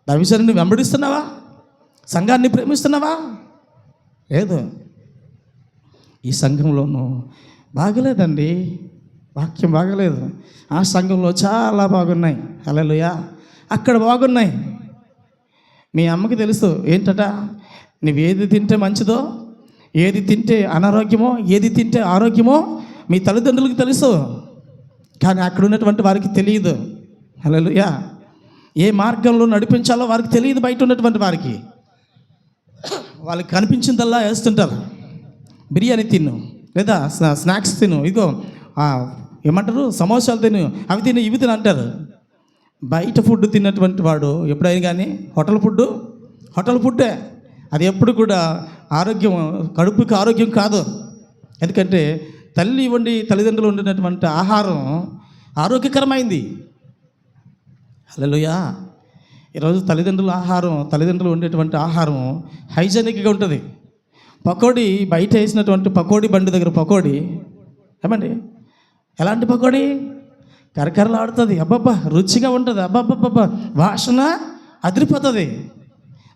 దైవజనుడిని వెంబడిస్తున్నావా? సంఘాన్ని ప్రేమిస్తున్నావా? లేదు. ఈ సంఘంలోనూ బాగలేదండి, వాక్యం బాగలేదు. ఆ సంఘంలో చాలా బాగున్నాయి. హల్లెలూయా. అక్కడ బాగున్నాయి. మీ అమ్మకి తెలుసు ఏంటట, నువ్వు ఏది తింటే మంచిదో, ఏది తింటే అనారోగ్యమో, ఏది తింటే ఆరోగ్యమో మీ తల్లిదండ్రులకు తెలుసు. కానీ అక్కడ ఉన్నటువంటి వారికి తెలియదు. హల్లెలూయా. ఏ మార్గంలో నడిపించాలో వారికి తెలియదు. బయట ఉన్నటువంటి వారికి వాళ్ళకి కనిపించిందల్లా వేస్తుంటారు. బిర్యానీ తిను, లేదా స్నాక్స్ తిను, ఇదిగో ఏమంటారు సమోసాలు తిను, అవి తిను, ఇవి తిను అంటారు. బయట ఫుడ్ తిన్నటువంటి వాడు ఎప్పుడైనా కానీ హోటల్ ఫుడ్డే అది ఎప్పుడు కూడా ఆరోగ్యం, కడుపుకి ఆరోగ్యం కాదు. ఎందుకంటే తల్లిదండ్రులు వండినటువంటి ఆహారం ఆరోగ్యకరమైంది. హల్లెలూయా. ఈరోజు తల్లిదండ్రులు వండేటువంటి ఆహారం హైజెనిక్గా ఉంటుంది. పకోడీ బయట వేసినటువంటి పకోడీ బండి దగ్గర పకోడీ ఏమండి, ఎలాంటి పకోడీ? కరకరలాడుతుంది, అబ్బబ్బా రుచిగా ఉంటుంది, అబ్బబ్బబ్బా వాసన అదిరిపోతుంది.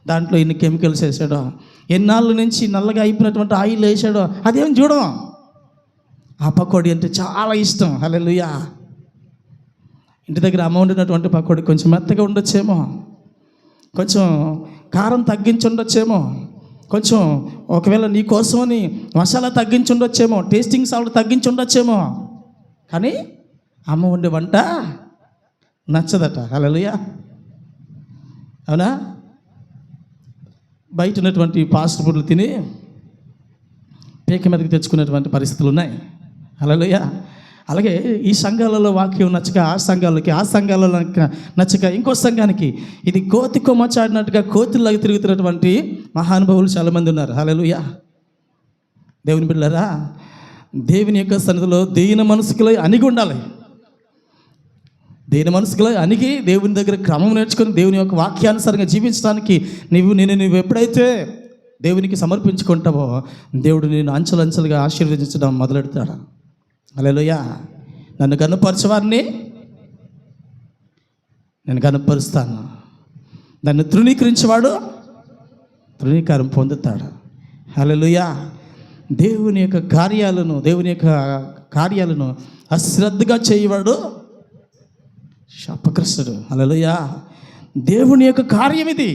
దాంట్లో ఇన్ని కెమికల్స్ వేసాడో, ఎన్నాళ్ళ నుంచి నల్లగా అయిపోయినటువంటి ఆయిల్ వేసాడో అదేం చూడం. ఆ పకోడీ అంటే చాలా ఇష్టం. హల్లెలూయా. ఇంటి దగ్గర అమ్మ వండినటువంటి పకోడీ కొంచెం మెత్తగా ఉండొచ్చేమో, కొంచెం కారం తగ్గించి ఉండొచ్చేమో, కొంచెం ఒకవేళ నీ కోసమని మసాలా తగ్గించి ఉండొచ్చేమో, టేస్టింగ్ సాల్ట్ తగ్గించి ఉండొచ్చేమో, కానీ అమ్మ వండే వంట నచ్చదట. హల్లెలూయా. అవునా? బయట ఉన్నటువంటి ఫాస్ట్ ఫుడ్లు తిని పీక మీదకి తెచ్చుకునేటువంటి పరిస్థితులు ఉన్నాయి. హల్లెలూయా. అలాగే ఈ సంఘాలలో వాక్యం నచ్చక ఆ సంఘాలలో నచ్చక ఇంకో సంఘానికి ఇది కోతి కొమ్మచాడినట్టుగా కోతిలాగా తిరుగుతున్నటువంటి మహానుభావులు చాలామంది ఉన్నారు. హల్లెలూయా. దేవుని బిడ్డలారా, దేవుని యొక్క సన్నిధిలో దీన మనసుకులై అణిగి ఉండాలి. దీన మనసుకులై అణిగి దేవుని దగ్గర క్రమం నేర్చుకొని దేవుని యొక్క వాక్యానుసారంగా జీవించడానికి నువ్వు ఎప్పుడైతే దేవునికి సమర్పించుకుంటావో దేవుడు నేను అంచెలంచెలుగా ఆశీర్వదించడం మొదలెడతాడు. హల్లెలూయా. నన్ను కనుపరచేవారిని నేను కనుపరుస్తాను, నన్ను తృణీకరించేవాడు తృణీకారం పొందుతాడు. హల్లెలూయా. దేవుని యొక్క కార్యాలను అశ్రద్ధగా చేయవాడు శాపగ్రస్తుడు. హల్లెలూయా. దేవుని యొక్క కార్యం ఇది,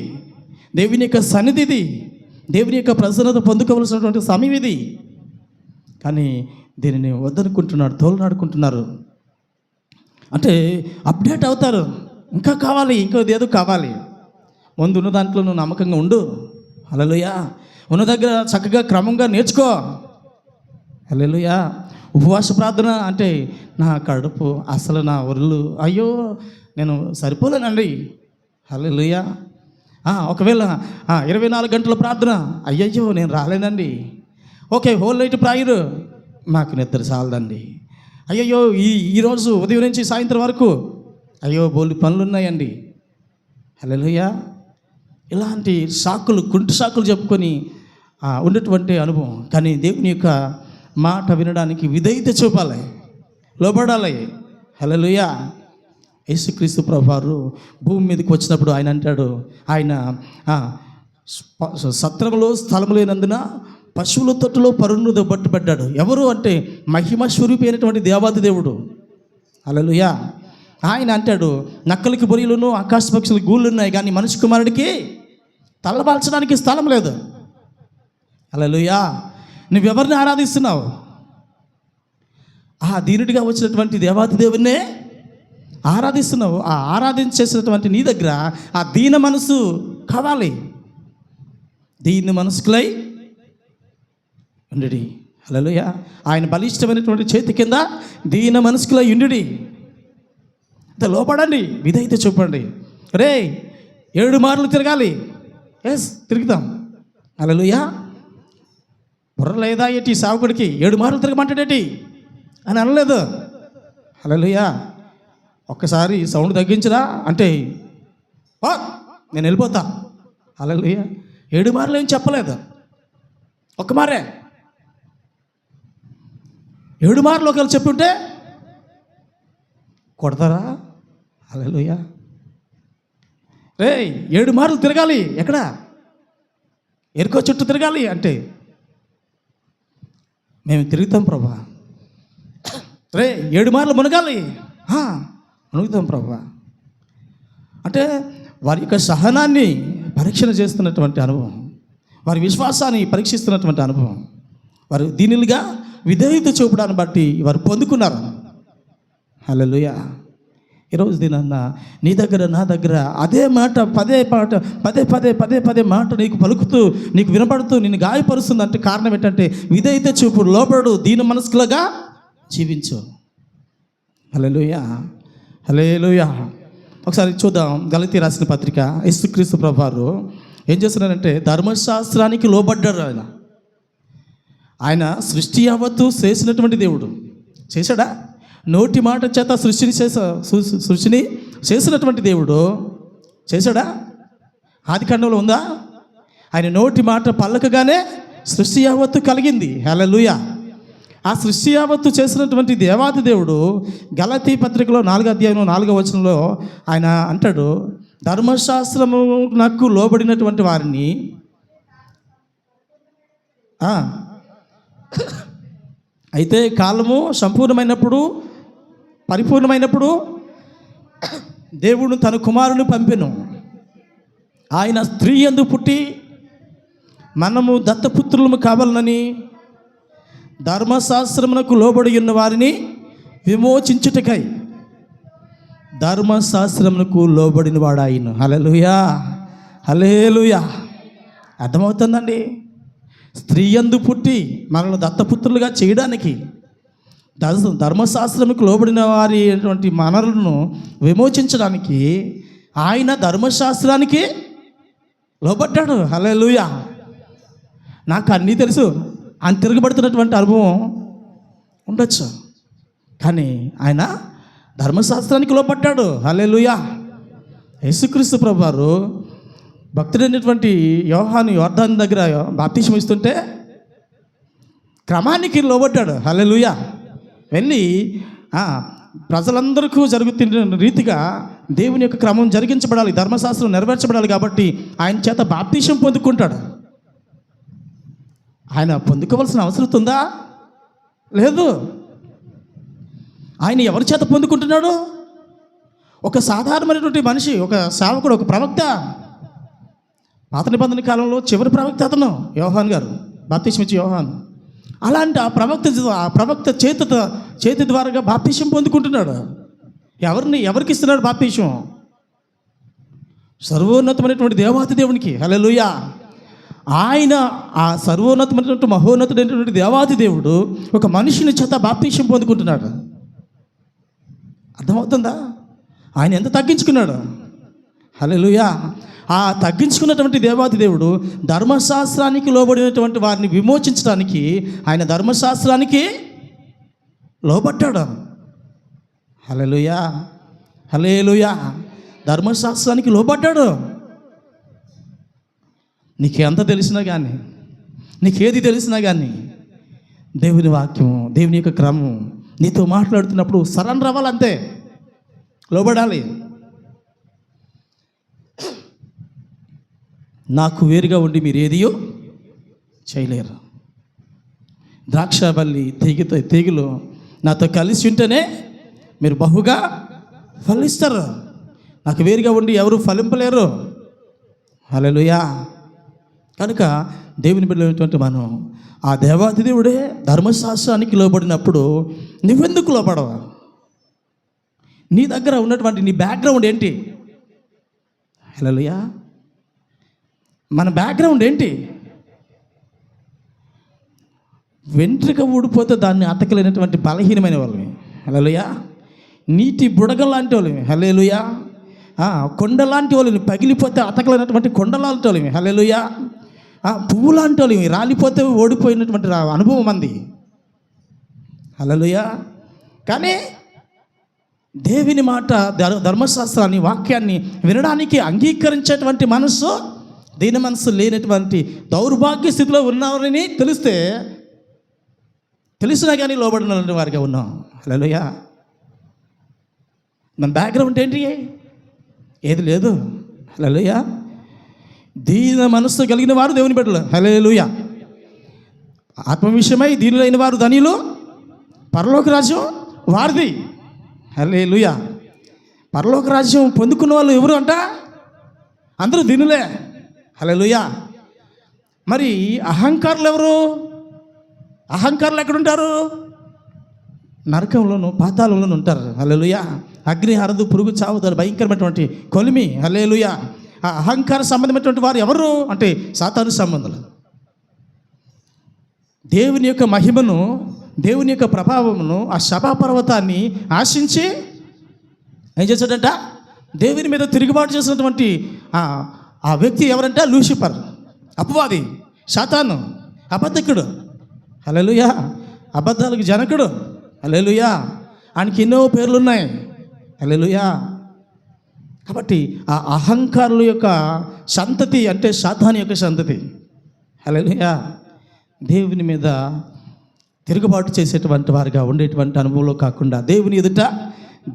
దేవుని యొక్క సన్నిధి ఇది, దేవుని యొక్క ప్రసన్నత పొందుకోవలసినటువంటి సమయం ఇది. కానీ దీనిని వద్దనుకుంటున్నాడు, తోలనాడుకుంటున్నారు. అంటే అప్డేట్ అవుతారు, ఇంకా కావాలి, ఏదో కావాలి. ముందు ఉన్న దాంట్లో నువ్వు నమ్మకంగా ఉండు. హల్లెలూయా. ఉన్న దగ్గర చక్కగా క్రమంగా నేర్చుకో. హల్లెలూయా. ఉపవాస ప్రార్థన అంటే నా కడుపు అసలు నా ఒళ్ళు అయ్యో నేను సరిపోలేనండి. హల్లెలూయా. ఒకవేళ 24 గంటల ప్రార్థన అయ్యయ్యో నేను రాలేనండి. ఓకే, హోల్ నైట్ ప్రాయరు మాకు నిద్ర చాలదండి. అయ్యయ్యో ఈరోజు ఉదయం నుంచి సాయంత్రం వరకు అయ్యో బోల్డి పనులు ఉన్నాయండి. హల్లెలూయా. ఇలాంటి కుంటి సాకులు చెప్పుకొని ఉన్నటువంటి అనుభవం. కానీ దేవుని యొక్క మాట వినడానికి విధేయత చూపాలి, లోబడాలి. హల్లెలూయా. యేసుక్రీస్తు ప్రభువారు భూమి మీదకి వచ్చినప్పుడు ఆయన అంటాడు, ఆయన సత్రములో స్థలము లేనందున పశువుల తొట్టులో పరును దొబ్బట్టుబడ్డాడు. ఎవరు అంటే మహిమ స్వరూపి అయినటువంటి దేవాది దేవుడు. హల్లెలూయా. ఆయన అంటాడు, నక్కలకి బొరియలును ఆకాశ పక్షులకు గూళ్ళు ఉన్నాయి, కానీ మనిషి కుమారుడికి తలబాల్చడానికి స్థలం లేదు. హల్లెలూయా. నువ్వెవరిని ఆరాధిస్తున్నావు? దీనుడిగా వచ్చినటువంటి దేవాది దేవుణ్ణే ఆరాధిస్తున్నావు. ఆరాధించేసినటువంటి నీ దగ్గర ఆ దీన మనసు కావాలి. దీన మనసుకులై ఉండుడి. హల్లెలూయా. ఆయన బలిష్టమైనటువంటి చేతి కింద దీన మనసుకులై ఉండుడి. లోపడండి, విధేయత చూపండి. 7 మార్లు తిరగాలి. తిరుగుతాం. హల్లెలూయా. బుర్ర లేదా ఏంటి సావుకుడికి 7 మార్లు తిరగమంటాడేటి అని అనలేదు. హల్లెలూయా. ఒక్కసారి సౌండ్ తగ్గించరా అంటే నేను వెళ్ళిపోతా. హల్లెలూయా. 7 మార్లు ఏం చెప్పలేదు, ఒక్క మారే. 7 మార్లు ఒకవేళ చెప్పుంటే కొడతారా? హల్లెలూయా. 7 మార్లు తిరగాలి. ఎక్కడ? ఎరుకో చుట్టూ తిరగాలి అంటే మేము తిరుగుతాం ప్రభా. 7 మార్లు మునగాలి, మునుగుతాం ప్రభా. అంటే వారి యొక్క సహనాన్ని పరీక్షణ చేస్తున్నటువంటి అనుభవం, వారి విశ్వాసాన్ని పరీక్షిస్తున్నటువంటి అనుభవం, వారు దీనిలుగా విధేయత చూపడాన్ని బట్టి వారు పొందుకున్నారు. హల్లెలూయా. ఈరోజు దీనన్న నీ దగ్గర నా దగ్గర అదే మాట పదే మాట నీకు పలుకుతూ నీకు వినపడుతూ నిన్ను గాయపరుస్తుంది. అంటే కారణం ఏంటంటే విధేయత చూపు, లోబడు, దీన మనస్కులుగా జీవించు. హల్లెలూయా. హల్లెలూయా. ఒకసారి చూద్దాం గలతీ రాసిన పత్రిక. యేసుక్రీస్తు ప్రభువారు ఏం చేస్తున్నారంటే ధర్మశాస్త్రానికి లోబడ్డారు. ఆయన సృష్టి యావత్తు చేసినటువంటి దేవుడు. చేశాడా? నోటి మాట చేత సృష్టిని చేసినటువంటి దేవుడు చేశాడా? ఆది కాండంలో ఉందా? ఆయన నోటి మాట పల్లకగానే సృష్టి యావత్తు కలిగింది. హల్లెలూయా. ఆ సృష్టి యావత్తు చేసినటువంటి దేవాది దేవుడు గలతీ పత్రికలో 4వ అధ్యాయం 4వ వచనంలో ఆయన అంటాడు, ధర్మశాస్త్రము నాకు లోబడినటువంటి వారిని అయితే కాలము పరిపూర్ణమైనప్పుడు దేవుడు తన కుమారుని పంపెను. ఆయన స్త్రీ యందు పుట్టి మనము దత్తపుత్రులము కావాలని ధర్మశాస్త్రమునకు లోబడి ఉన్న వారిని విమోచించుటకై ధర్మశాస్త్రమునకు లోబడిన వాడు ఆయన. హల్లెలూయా. హల్లెలూయా. అర్థమవుతుందండి? స్త్రీ యందు పుట్టి మనల్ని దత్తపుత్రులుగా చేయడానికి, ధర్మశాస్త్రముకు లోబడిన వారి అటువంటి మనలను విమోచించడానికి ఆయన ధర్మశాస్త్రానికి లోబడ్డాడు. హల్లెలూయా. నాకు అన్నీ తెలుసు ఆయన తిరగబడుతున్నటువంటి అనుభవం ఉండొచ్చు, కానీ ఆయన ధర్మశాస్త్రానికి లోబడ్డాడు. హల్లెలూయా. యేసుక్రీస్తు ప్రభువారు భక్తుడైనటువంటి యోహాను యోర్దాను దగ్గర బాప్తిస్మం ఇస్తుంటే క్రమానికి లోబడ్డాడు. హల్లెలూయా. వెళ్ళి ప్రజలందరికీ జరుగుతున్న రీతిగా దేవుని యొక్క క్రమం జరిగించబడాలి, ధర్మశాస్త్రం నెరవేర్చబడాలి కాబట్టి ఆయన చేత బాప్తిస్మం పొందుకుంటాడు. ఆయన పొందుకోవాల్సిన అవసరం ఉందా? లేదు. ఆయన ఎవరి చేత పొందుకుంటున్నాడు? ఒక సాధారణమైనటువంటి మనిషి, ఒక సేవకుడు, ఒక ప్రవక్త. పాత నిబంధన కాలంలో చివరి ప్రవక్త అతను యోహాను గారు, బాప్తిస్మం ఇచ్చే యోహాను. అలాంటి ఆ ప్రవక్త చేతి ద్వారా బాప్తిస్మం పొందుకుంటున్నాడు. ఎవరికి ఇస్తున్నాడు బాప్తిస్మం? సర్వోన్నతమైనటువంటి దేవాతి దేవునికి. హల్లెలూయా. ఆయన ఆ సర్వోన్నతమైనటువంటి మహోన్నతుడైనటువంటి దేవాది దేవుడు ఒక మనిషిని చేత బాప్తిస్మం పొందుకుంటున్నాడు. అర్థమవుతుందా? ఆయన ఎంత తగ్గించుకున్నాడు. హల్లెలూయా. ఆ తగ్గించుకున్నటువంటి దేవాది దేవుడు ధర్మశాస్త్రానికి లోబడినటువంటి వారిని విమోచించడానికి ఆయన ధర్మశాస్త్రానికి లోబడ్డాడు. హల్లెలూయా, హల్లెలూయా. ధర్మశాస్త్రానికి లోబడ్డాడు. నీకెంత తెలిసినా కానీ, నీకేది తెలిసినా కానీ దేవుని వాక్యము, దేవుని యొక్క క్రమం నీతో మాట్లాడుతున్నప్పుడు సరెండర్ అవ్వాలంతే, లోబడాలి. నాకు వేరుగా ఉండి మీరు ఏదియో చేయలేరు. ద్రాక్షబల్లి తీగలు నాతో కలిసి ఉంటేనే మీరు బహుగా ఫలిస్తారు. నాకు వేరుగా ఉండి ఎవరు ఫలింపలేరు. హల్లెలూయా. కనుక దేవుని బిడ్డలైనటువంటి మనం ఆ దేవాది దేవుడే ధర్మశాస్త్రానికి లోబడినప్పుడు నువ్వెందుకు లోబడవా? నీ దగ్గర ఉన్నటువంటి నీ బ్యాక్గ్రౌండ్ ఏంటి? హల్లెలూయా. మన బ్యాక్గ్రౌండ్ ఏంటి? వెంట్రుక ఊడిపోతే దాన్ని అతకలేనటువంటి బలహీనమైన వాళ్ళని. హల్లెలూయా. నీటి బుడగ లాంటి వాళ్ళని. హల్లెలూయా. కొండ లాంటి వాళ్ళని, పగిలిపోతే అతకలేనటువంటి కొండ లాంటి వాళ్ళని. హల్లెలూయా. పువ్వు లాంటి వాళ్ళని, రాలిపోతే ఓడిపోయినటువంటి అనుభవం మంది. హల్లెలూయా. కానీ దేవుని మాట, ధర్మశాస్త్రాన్ని, వాక్యాన్ని వినడానికి అంగీకరించేటువంటి మనస్సు, దీని మనసు లేనటువంటి దౌర్భాగ్య స్థితిలో ఉన్నారని తెలిసినా కానీ లోబడిన వారిగా ఉన్నాం. హల్లెలూయా. మన బ్యాక్గ్రౌండ్ ఏంటి? ఏది లేదు. హల్లెలూయా. దీన మనస్సు కలిగిన వారు దేవుని బిడ్డలు. హల్లెలూయా. ఆత్మ విషయమై దీనులైన వారు ధనియులు, పరలోక రాజ్యం వారిది. హల్లెలూయా. పరలోక రాజ్యం పొందుకున్న వాళ్ళు ఎవరు అంట? అందరూ దీనులే. హల్లెలూయా. మరి అహంకారులు ఎవరు? అహంకారులు ఎక్కడుంటారు? నరకంలోను, పాతాళంలోనూ ఉంటారు. హల్లెలూయా. అగ్ని హరదు, పురుగు చావుతారు, భయంకరమైనటువంటి కొలిమి. హల్లెలూయా. ఆ అహంకార సంబంధమైనటువంటి వారు ఎవరు అంటే సాతాను సంబంధులు. దేవుని యొక్క మహిమను, దేవుని యొక్క ప్రభావమును, ఆ సభాపర్వతాన్ని ఆశించి ఏం చేశాడంట? దేవుని మీద తిరుగుబాటు చేసినటువంటి ఆ వ్యక్తి ఎవరంటే లూసిఫర్, అపవాది, సాతాను, అబద్ధకుడు. హల్లెలూయా. అబద్ధాలకు జనకుడు. హల్లెలూయా. ఆయనకి ఎన్నో పేర్లు ఉన్నాయి. హల్లెలూయా. కాబట్టి ఆ అహంకారుల యొక్క సంతతి అంటే సాతాను యొక్క సంతతి. హల్లెలూయా. దేవుని మీద తిరుగుబాటు చేసేటువంటి వారిగా ఉండేటువంటి అనుభవంలో కాకుండా దేవుని ఎదుట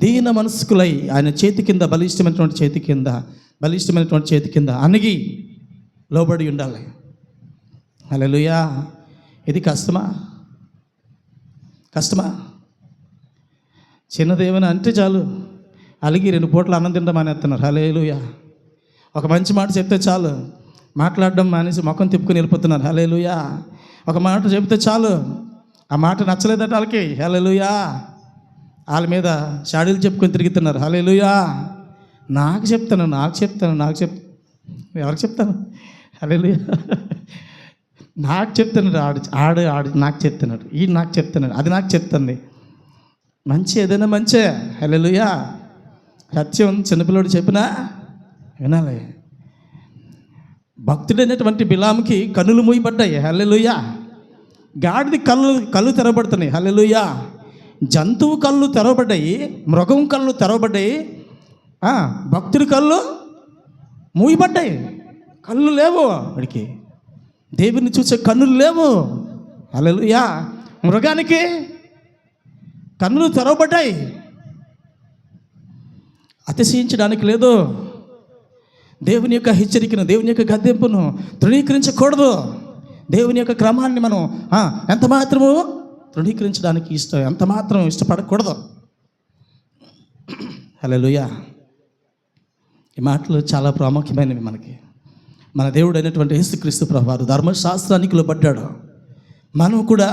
దీన మనస్కులై ఆయన బలిష్టమైనటువంటి చేతి కింద అణిగి లోబడి ఉండాలి. హల్లెలూయా. ఇది కష్టమా? చిన్నదేమైనా అంటే చాలు అలిగి 2 పూటలు అన్నం తినడం మానేస్తున్నారు. హల్లెలూయా. ఒక మంచి మాట చెప్తే చాలు మాట్లాడడం మానేసి ముఖం తిప్పుకొని వెళ్ళిపోతున్నారు. హల్లెలూయా. ఒక మాట చెప్తే చాలు ఆ మాట నచ్చలేదట వాళ్ళకి. హల్లెలూయా. వాళ్ళ మీద షాడీలు చెప్పుకొని తిరుగుతున్నారు. హల్లెలూయా. నాకు చెప్తాను ఎవరికి చెప్తాను? హల్లెలూయా. నాకు చెప్తున్నాడు. ఆడు నాకు చెప్తున్నాడు, ఈ నాకు చెప్తున్నాడు, అది నాకు చెప్తుంది. మంచి ఏదైనా మంచే. హల్లెలూయా. సత్యం చిన్నపిల్లడు చెప్పినా వినాలి. భక్తుడైనటువంటి బిలాముకి కన్నులు మూయబడ్డాయి. హల్లెలూయా. గాడిది కళ్ళు తెరవబడుతున్నాయి. హల్లెలూయా. జంతువు కళ్ళు తెరవబడ్డాయి, మృగం కళ్ళు తెరవబడ్డాయి, భక్తుడి కళ్ళు మూయబడ్డాయి. కళ్ళు లేవు వాడికి, దేవుని చూసే కన్నులు లేవు. హల్లెలూయా. మృగానికి కన్నులు తెరవబడ్డాయి. అతిశయించడానికి లేదు. దేవుని యొక్క హెచ్చరికను, దేవుని యొక్క గద్దెంపును తృణీకరించకూడదు. దేవుని యొక్క క్రమాన్ని మనం ఎంత మాత్రము తృణీకరించడానికి ఎంత మాత్రం ఇష్టపడకూడదు. హల్లెలూయా. ఈ మాటలు చాలా ప్రాముఖ్యమైనవి మనకి. మన దేవుడు అయినటువంటి యేసుక్రీస్తు ప్రభువారు ధర్మశాస్త్రానికి లోబడ్డాడు. మనం కూడా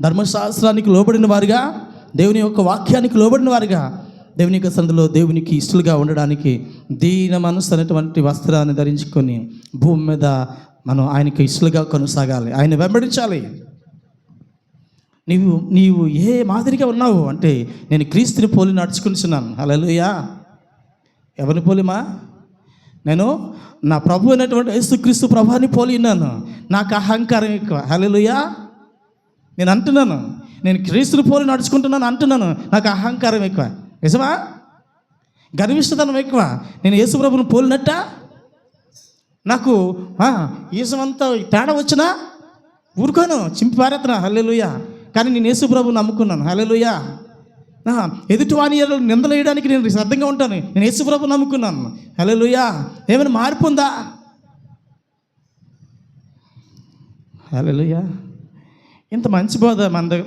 ధర్మశాస్త్రానికి లోబడిన వారిగా, దేవుని యొక్క వాక్యానికి లోబడిన వారిగా, దేవుని యొక్క సన్నిధిలో దేవునికి ఇష్టలుగా ఉండడానికి దీన మనసు అనేటువంటి వస్త్రాన్ని ధరించుకొని భూమి మీద మనం ఆయనకి ఇష్టలుగా కొనసాగాలి, ఆయన వెంబడించాలి. నీవు ఏ మాదిరిగా ఉన్నావు అంటే, నేను క్రీస్తుని పోలి నడుచుకుంటున్నాను. హల్లెలూయా. ఎవరిని పోలిమా? నేను నా ప్రభు అయినటువంటి యేసుక్రీస్తు ప్రభుని పోలి ఉన్నాను. నాకు అహంకారం ఎక్కువ. హల్లెలూయా. నేను అంటున్నాను, నేను క్రీస్తుని పోలి నడుచుకుంటున్నాను అంటున్నాను. నాకు అహంకారం ఎక్కువ. నిజమా? గర్విష్ఠతనం ఎక్కువ. నేను యేసు ప్రభుని పోలినట్ట నాకు ఈసమంతా తేడా వచ్చినా ఊరుకోను, చింపి పారేస్తున్నా. హల్లెలూయా. కానీ నేను యేసు ప్రభుని నమ్ముకున్నాను. హల్లెలూయా. ఎదుటి వాని నిందలు వేయడానికి నేను శ్రద్ధంగా ఉంటాను. నేను యేసు ప్రభుని నమ్ముకున్నాను. హల్లెలూయా. ఏమైనా మార్పు ఉందా? హల్లెలూయా. ఇంత మంచి బోధ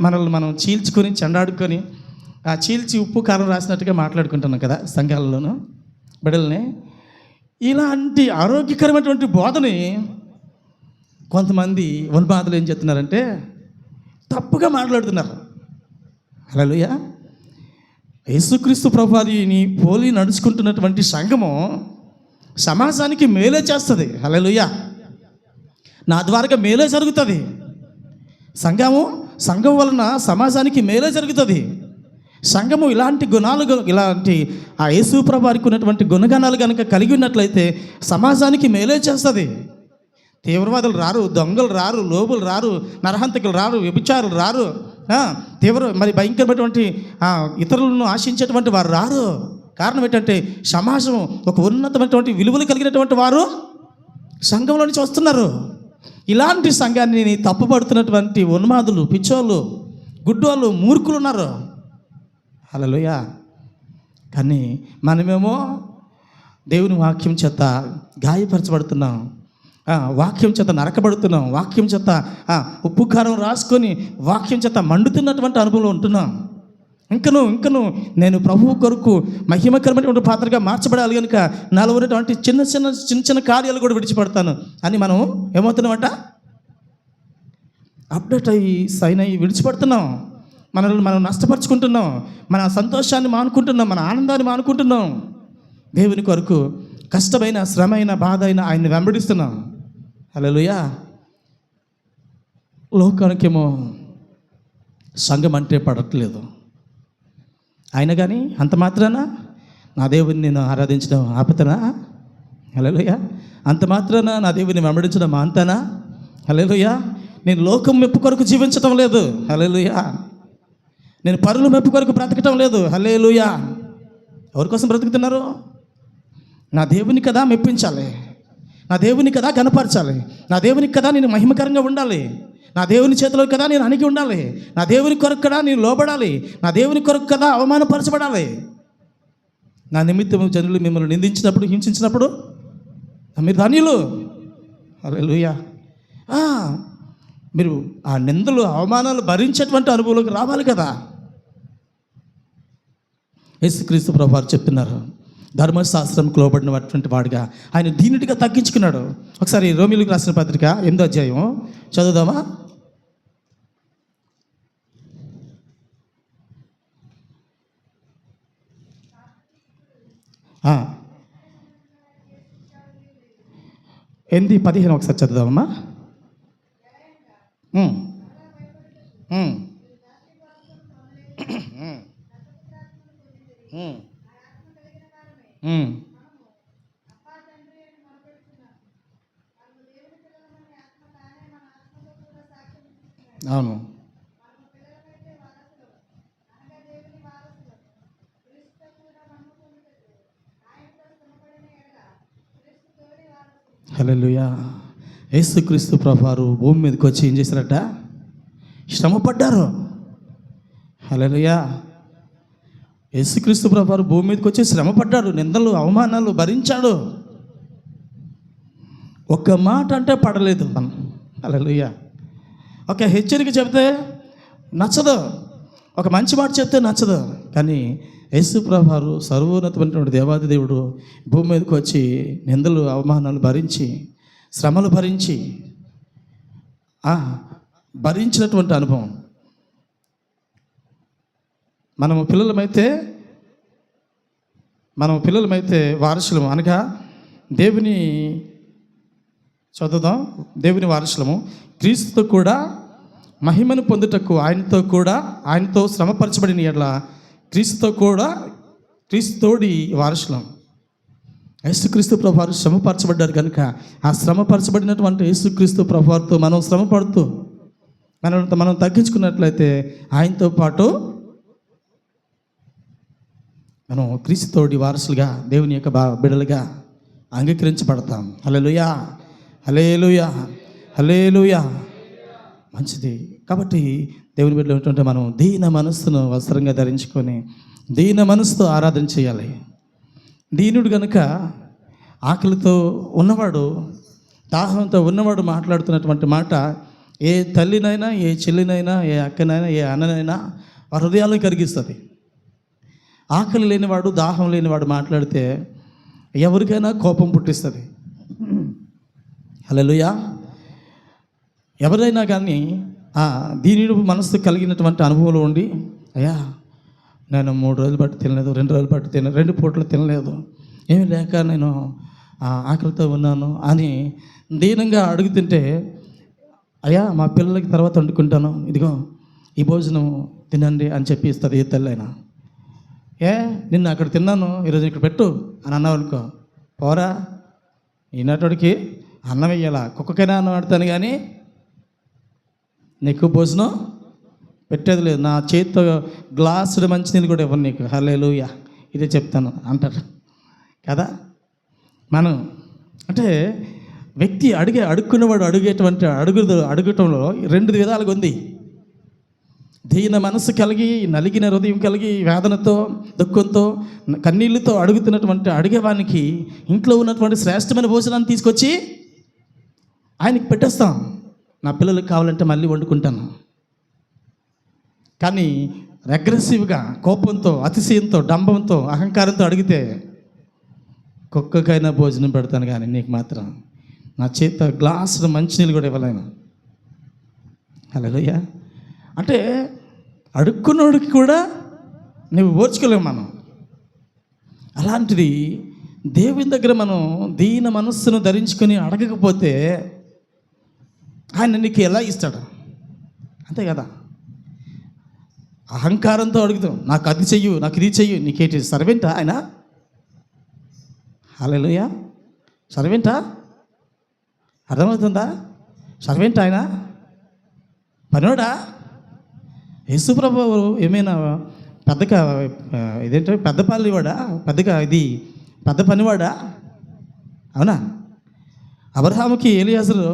మనల్ని మనం చీల్చుకొని చెండాడుకొని చీల్చి ఉప్పు కారం రాసినట్టుగా మాట్లాడుకుంటున్నాం కదా సంఘాలలోనూ బిడ్డల్ని. ఇలాంటి ఆరోగ్యకరమైనటువంటి బోధని కొంతమంది ఉన్మాదులు ఏం చెప్తున్నారంటే తప్పుగా మాట్లాడుతున్నారు. హల్లెలూయా. యేసుక్రీస్తు ప్రభువుని పోలి నడుచుకుంటున్నటువంటి సంఘము సమాజానికి మేలే చేస్తుంది. హల్లెలూయా. నా ద్వారా మేలే జరుగుతుంది. సంఘం వలన సమాజానికి మేలే జరుగుతుంది. సంఘము ఇలాంటి గుణాలు, ఇలాంటి ఆ యేసు ప్రభువుకి ఉన్నటువంటి గుణగణాలు కనుక కలిగి ఉన్నట్లయితే సమాజానికి మేలే చేస్తుంది. తీవ్రవాదులు రారు, దొంగలు రారు, లోబులు రారు, నరహంతకులు రారు, వ్యభిచారులు రారు, మరి భయంకరమైనటువంటి ఇతరులను ఆశించేటువంటి వారు రారు. కారణం ఏంటంటే సమాజం ఒక ఉన్నతమైనటువంటి విలువలు కలిగినటువంటి వారు సంఘంలో నుంచి వస్తున్నారు. ఇలాంటి సంఘాన్ని తప్పుపడుతున్నటువంటి ఉన్మాదులు, పిచ్చోళ్ళు, గుడ్డోళ్ళు, మూర్ఖులు ఉన్నారు. హల్లెలూయా. కానీ మనమేమో దేవుని వాక్యం చేత గాయపరచబడుతున్నాం, వాక్యం చేత నరకబడుతున్నాం, వాక్యం చేత ఉప్పు కారం రాసుకొని వాక్యం చేత మండుతున్నటువంటి అనుభవంలో ఉంటున్నాం. ఇంకను నేను ప్రభువు కొరకు మహిమకరమైనటువంటి పాత్రగా మార్చబడాలి కనుక నాలో ఉన్నటువంటి చిన్న కార్యాలు కూడా విడిచిపెడతాను అని మనం ఏమవుతున్నామంట? అప్డేట్ అయ్యి సైన్ అయ్యి విడిచిపెడుతున్నాం. మనల్ని మనం నష్టపరుచుకుంటున్నాం, మన సంతోషాన్ని మానుకుంటున్నాం, మన ఆనందాన్ని మానుకుంటున్నాం. దేవుని కొరకు కష్టమైన, శ్రమైన, బాధ అయినా ఆయన్ని వెంబడిస్తున్నాం. హల్లెలూయా. లోకానికేమో సంఘం అంటే పడట్లేదు. అయినా కానీ అంత మాత్రాన నా దేవుని నేను ఆరాధించడం ఆపుతానా? హల్లెలూయా. అంత మాత్రాన నా దేవుని వెంబడించడం మాంతానా? హల్లెలూయా. నేను లోకం మెప్పు కొరకు జీవించడం లేదు. హల్లెలూయా. నేను పరుల మెప్పు కొరకు బ్రతకటం లేదు. హల్లెలూయా. ఎవరి కోసం బ్రతుకుతున్నారు? నా దేవుని కదా మెప్పించాలి, నా దేవుని కదా కనపరచాలి, నా దేవునికి కదా నేను మహిమకరంగా ఉండాలి, నా దేవుని చేతిలో కదా నేను అణిగి ఉండాలి, నా దేవుని కొరకు కదా నేను లోబడాలి, నా దేవుని కొరకు కదా అవమానపరచబడాలి. నా నిమిత్తం జనులు మిమ్మల్ని నిందించినప్పుడు, హింసించినప్పుడు మీరు ధన్యులు. హల్లెలూయా. మీరు ఆ నిందలు, అవమానాలు భరించేటువంటి అనుభవంలోకి రావాలి కదా. యేసుక్రీస్తు ప్రభువారు చెప్తున్నారు, ధర్మశాస్త్రంకు లోబడినటువంటి వాడిగా ఆయన దీనుడిగా తగ్గించుకున్నాడు. ఒకసారి రోమీయులకు రాసిన పత్రిక 8వ అధ్యాయం చదువుదామా? ఆ 8:15 ఒకసారి చదువుదామమ్మా. అవును. హల్లెలూయా. యేసుక్రీస్తు ప్రభువారు భూమి మీదకి వచ్చి ఏం చేశారట? శ్రమ పడ్డారు. హల్లెలూయా. యేసుక్రీస్తు ప్రభువారు భూమి మీదకి వచ్చి శ్రమ పడ్డాడు, నిందలు అవమానాలు భరించాడు. ఒక్క మాట అంటే పడలేదు. హల్లెలూయా. ఒక హెచ్చరిక చెప్తే నచ్చదు, ఒక మంచి మాట చెప్తే నచ్చదు. కానీ యేసు ప్రభువారు సర్వోన్నతమైనటువంటి దేవాది దేవుడు భూమి మీదకి వచ్చి నిందలు అవమానాలు భరించి, శ్రమలు భరించినటువంటి అనుభవం. మనము పిల్లలమైతే వారసులము అనగా దేవుని చదువుదాం. దేవుని వారసులము, క్రీస్తుతో కూడా మహిమను పొందుటకు ఆయనతో శ్రమపరచబడిన ఎడల క్రీస్తుతోడి వారసులం. యేసుక్రీస్తు ప్రభువారు శ్రమపరచబడ్డారు కనుక ఆ శ్రమపరచబడినటువంటి యేసుక్రీస్తు ప్రభువారితో మనం శ్రమపడుతూ మనం తగ్గించుకున్నట్లయితే ఆయనతో పాటు మనం క్రీస్తుతోడి వారసులుగా, దేవుని యొక్క బిడ్డలుగా అంగీకరించబడతాం. హల్లెలూయా, హల్లెలూయా, హల్లెలూయా. మంచిది. కాబట్టి దేవుని బిడ్డలు ఏంటంటే మనం దీన మనస్సును వస్త్రంగా ధరించుకొని దీన మనస్సుతో ఆరాధన చేయాలి. దీనుడు కనుక ఆకలితో ఉన్నవాడు, దాహంతో ఉన్నవాడు మాట్లాడుతున్నటువంటి మాట ఏ తల్లినైనా, ఏ చెల్లినైనా, ఏ అక్కనైనా, ఏ అన్ననైనా వారి హృదయాలను కరిగిస్తుంది. ఆకలి లేనివాడు, దాహం లేనివాడు మాట్లాడితే ఎవరికైనా కోపం పుట్టిస్తుంది. హల్లెలూయా. ఎవరైనా కానీ దీనిని మనసు కలిగినటువంటి అనుభవంలో ఉండి, అయ్యా నేను 3 రోజులు బట్టి తినలేదు, 2 రోజులు బట్టి తినలేదు, 2 పూటలు తినలేదు, ఏమి లేక నేను ఆకలితో ఉన్నాను అని దీనంగా అడుగుతుంటే, అయ్యా మా పిల్లలకి తర్వాత వండుకుంటాను, ఇదిగో ఈ భోజనం తినండి అని చెప్పి ఇస్తుంది ఏ తల్లైనా. నిన్న అక్కడ తిన్నాను, ఈరోజు ఇక్కడ పెట్టు అని అన్నావు అనుకో, పోరా ఈనాటికి అన్నం వేయాలా, కుక్కకైనా అన్నం ఆడతాను కానీ నీకు భోజనం పెట్టేది లేదు, నా చేతితో గ్లాసుడు మంచినీళ్ళు కూడా ఇవ్వను నీకు. హల్లెలూయా. ఇదే చెప్తాను అంటారు కదా. మనం అంటే వ్యక్తి అడుక్కున్నవాడు అడగటంలో 2 విధాలుగా ఉంది. దీన మనసు కలిగి, నలిగిన హృదయం కలిగి, వేదనతో, దుఃఖంతో, కన్నీళ్ళతో అడుగుతున్నటువంటి అడిగేవానికి ఇంట్లో ఉన్నటువంటి శ్రేష్టమైన భోజనాన్ని తీసుకొచ్చి ఆయనకి పెట్టేస్తాం. నా పిల్లలకు కావాలంటే మళ్ళీ వండుకుంటాను. కానీ అగ్రెసివ్గా, కోపంతో, అతిశయంతో, డంబంతో, అహంకారంతో అడిగితే కుక్కకైనా భోజనం పెడతాను కానీ నీకు మాత్రం నా చేత గ్లాసులు మంచినీళ్ళు కూడా ఇవ్వలేను. హల్లెలూయా. అంటే అడుక్కున్నోడికి కూడా నువ్వు ఓర్చుకోలేము మనం. అలాంటిది దేవుని దగ్గర మనం దీన మనస్సును ధరించుకొని అడగకపోతే ఆయన నీకు ఎలా ఇస్తాడు? అంతే కదా. అహంకారంతో అడుగుతాం, నాకు అది చెయ్యు, నాకు ఇది చెయ్యు, నీకేంటి సర్వెంటా ఆయన? హల్లెలూయా. సర్వెంటా? అర్థమవుతుందా? సర్వెంట్ ఆయన, పనోడా? యేసుప్రభు ఏమైనా ఇదేంటో పెద్ద పనివాడా, పెద్ద పనివాడా? అవునా? అబ్రహాముకి ఎలియాజరు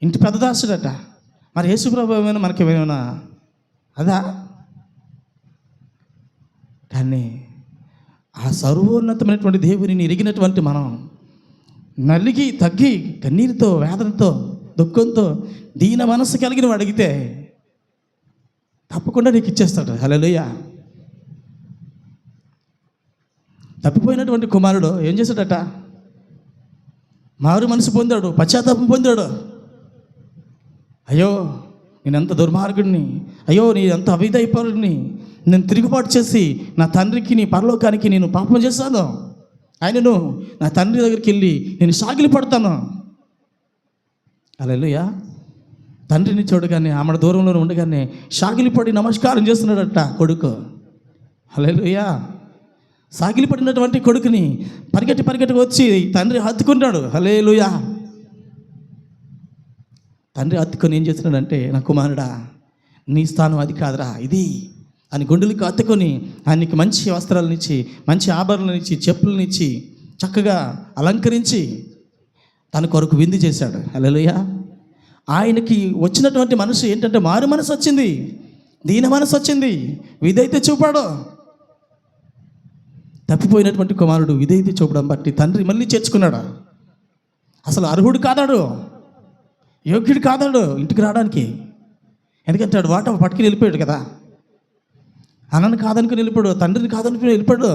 ఇంటి పెద్ద దాసుడట. మరి యేసుప్రభు ఏమైనా మనకి ఏమైనా అదా? కానీ ఆ సర్వోన్నతమైనటువంటి దేవుని ఎరిగినటువంటి మనం నలిగి తగ్గి కన్నీరుతో, వేదనతో, దుఃఖంతో, దీన మనస్సు కలిగిన అడిగితే తప్పకుండా నీకు ఇచ్చేస్తాడు. హల్లెలూయా. తప్పిపోయినటువంటి కుమారుడు ఏం చేశాడట? మారు మనసు పొందాడు, పశ్చాత్తాపం పొందాడు. అయ్యో నేనెంత దుర్మార్గుడిని, అయ్యో నీ ఎంత అవిధైపరుడిని, నేను తిరుగుబాటు చేసి నా తండ్రికి, నీ పరలోకానికి నేను పాపం చేశాను. ఆయనను నా తండ్రి దగ్గరికి వెళ్ళి నేను సాగిలి పడతాను. హల్లెలూయా. తండ్రిని చూడగానే, ఆమె దూరంలో ఉండగానే సాగిలిపడి నమస్కారం చేస్తున్నాడట కొడుకు. హల్లెలూయా. సాగిలిపడినటువంటి కొడుకుని పరిగెట్టి వచ్చి తండ్రి హత్తుకున్నాడు. హల్లెలూయా. తండ్రి హత్తుకొని ఏం చేస్తున్నాడంటే, నా కుమారుడా నీ స్థానం అది కాదురా ఇది అని గుండెలకు హత్తుకొని ఆయనకి మంచి వస్త్రాలనిచ్చి, మంచి ఆభరణాలనిచ్చి, చెప్పులనిచ్చి, చక్కగా అలంకరించి తన కొరకు విందు చేశాడు. హల్లెలూయా. ఆయనకి వచ్చినటువంటి మనసు ఏంటంటే మారు మనసు వచ్చింది, దీన మనసు వచ్చింది, విధేయత చూపాడు. తప్పిపోయినటువంటి కుమారుడు విధేయత చూపడం బట్టి తండ్రి మళ్ళీ చేర్చుకున్నాడు. అసలు అర్హుడు కాదాడు, యోగ్యుడు కాదాడు ఇంటికి రావడానికి. ఎందుకంటే వాడు వాట పట్టుకుని వెళ్ళిపోయాడు కదా. అన్నను కాదనుకుని వెళ్ళిపోయాడు, తండ్రిని కాదనుకుని వెళ్ళిపోయాడు.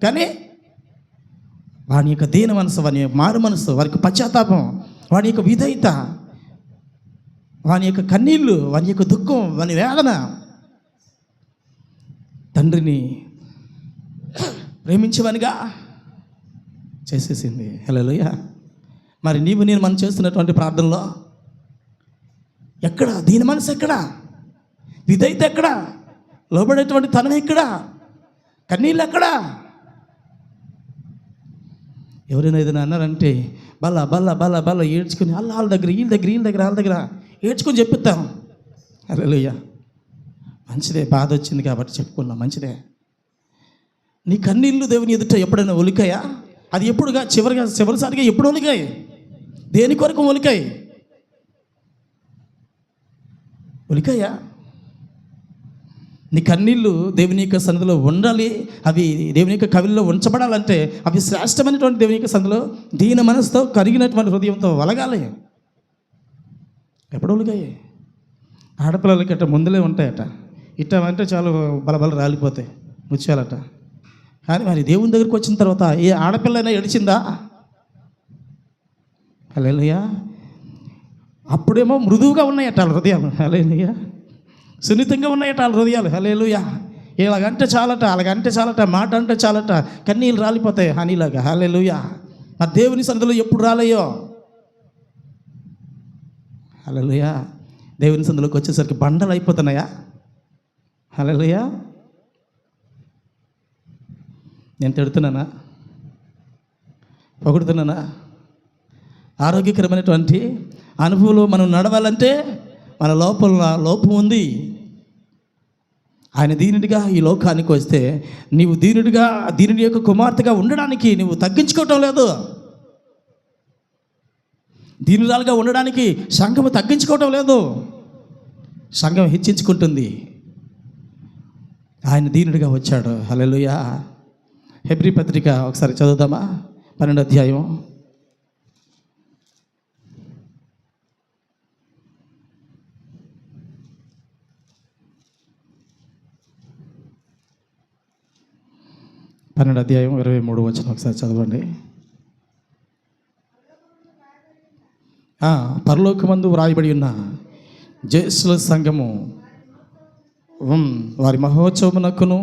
కానీ వాని యొక్క దీన మనసు, వాని యొక్క మారు మనసు, వారి యొక్క పశ్చాత్తాపం, వాని యొక్క విధేయత, వాని యొక్క కన్నీళ్ళు, వాని యొక్క దుఃఖం, వాని వేదన తండ్రిని ప్రేమించేవానిగా చేసేసింది. హల్లెలూయా. మరి నీవు నేను మనం చేస్తున్నటువంటి ప్రార్థనలో ఎక్కడ దీని మనసు, ఎక్కడ విధేయత, ఎక్కడ లోబడేటువంటి తనం, ఎక్కడ కన్నీళ్ళు, ఎక్కడ? ఎవరైనా ఏదైనా అన్నారంటే బల్ల బల్ల బల్ల బల్ల ఏడ్చుకుని వాళ్ళ దగ్గర వీళ్ళ దగ్గర వాళ్ళ దగ్గర ఏడ్చుకొని చెప్పిస్తాం. హల్లెలూయా. మంచిదే, బాధ వచ్చింది కాబట్టి చెప్పుకున్నాం, మంచిదే. నీ కన్నీళ్ళు దేవుని ఎదుట ఎప్పుడైనా ఒలికాయా? అది ఎప్పుడుగా చివరిసారిగా ఎప్పుడు ఒలికాయి? దేని కొరకు ఒలికాయి? ఒలికాయా? నీ కన్నీళ్ళు దేవుని యొక్క సన్నిధిలో ఉండాలి, అవి దేవుని యొక్క కవిల్లో ఉంచబడాలంటే అవి శ్రేష్టమైనటువంటి దేవుని యొక్క సన్నిధిలో దీన మనసుతో కరిగినటువంటి హృదయంతో వలగాలి. ఎప్పుడు ఒలిగాయి? ఆడపిల్లలకి అట్ట ముందులే ఉంటాయట, ఇట్టమంటే చాలు బలబల రాలిపోతాయి ముత్యాలట. కానీ మరి దేవుని దగ్గరికి వచ్చిన తర్వాత ఏ ఆడపిల్లైనా ఏడిచిందా? హల్లెలూయా. అప్పుడేమో మృదువుగా ఉన్నాయట వాళ్ళ హృదయాలు. హల్లెలూయా. సున్నితంగా ఉన్నాయట వాళ్ళ హృదయాలు. హల్లెలూయా. ఇలాగంటే చాలట, అలాగంటే చాలట, మాట అంటే చాలట, కన్నీళ్ళు రాలిపోతాయి హనీలాగా. హల్లెలూయా. మరి దేవుని సన్నిధిలో ఎప్పుడు రాలేయో. హల్లెలూయా. దేవుని సన్నిధిలోకి వచ్చేసరికి బండలు అయిపోతున్నాయా? హల్లెలూయా. నేను తిడుతున్నానా? పొగుడుతున్నానా? ఆరోగ్యకరమైనటువంటి అనుభవంలో మనం నడవాలంటే మన లోపం ఉంది. ఆయన దీనుడిగా ఈ లోకానికి వస్తే నీవు దీనుడి యొక్క కుమార్తెగా ఉండడానికి నువ్వు తగ్గించుకోవటం లేదు. దీనురాలుగా ఉండడానికి సంఘం తగ్గించుకోవటం లేదు, సంఘం హెచ్చించుకుంటుంది. ఆయన దీనుడిగా వచ్చాడు. హల్లెలూయా. హెబ్రీ పత్రిక ఒకసారి చదువుదామా? 12వ అధ్యాయం. అధ్యాయం 23వ వచనం ఒకసారి చదవండి. పరలోకమందు వ్రాయబడి ఉన్న జేసుల సంఘము వారి మహోత్సవమునకును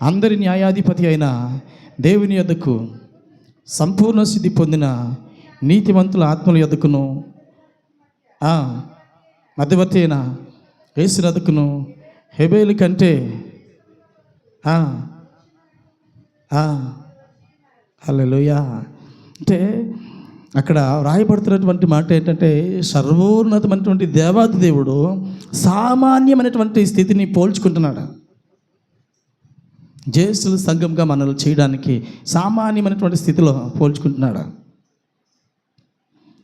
అందరి న్యాయాధిపతి అయిన దేవుని యొద్దకు సంపూర్ణ సిద్ధి పొందిన నీతిమంతుల ఆత్మల యొద్దకును మధ్యవర్తి అయిన యేసు యొద్దకును హెబేలు కంటే హల్లెలూయా. అంటే అక్కడ రాయబడుతున్నటువంటి మాట ఏంటంటే సర్వోన్నతమైనటువంటి దేవాది దేవుడు సామాన్యమైనటువంటి స్థితిని పోల్చుకుంటున్నాడు. జ్యేష్ఠుల సంఘంగా మనల్ని చేయడానికి సామాన్యమైనటువంటి స్థితిలో పోల్చుకుంటున్నాడు.